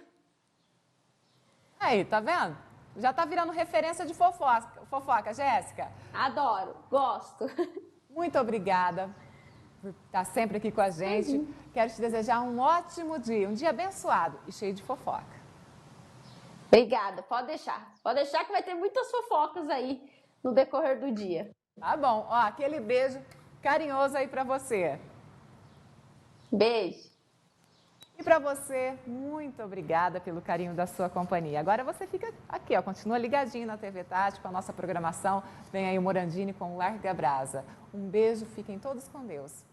Aí, tá vendo? Já tá virando referência de fofoca, Jéssica. Adoro, gosto. Muito obrigada por estar sempre aqui com a gente. Quero te desejar um ótimo dia, um dia abençoado e cheio de fofoca. Obrigada, pode deixar. Pode deixar que vai ter muitas fofocas aí no decorrer do dia. Tá bom, aquele beijo carinhoso aí pra você. Beijo. E pra você, muito obrigada pelo carinho da sua companhia. Agora você fica aqui, continua ligadinho na TV Tati com a nossa programação. Vem aí o Morandini com o Larga Brasa. Um beijo, fiquem todos com Deus.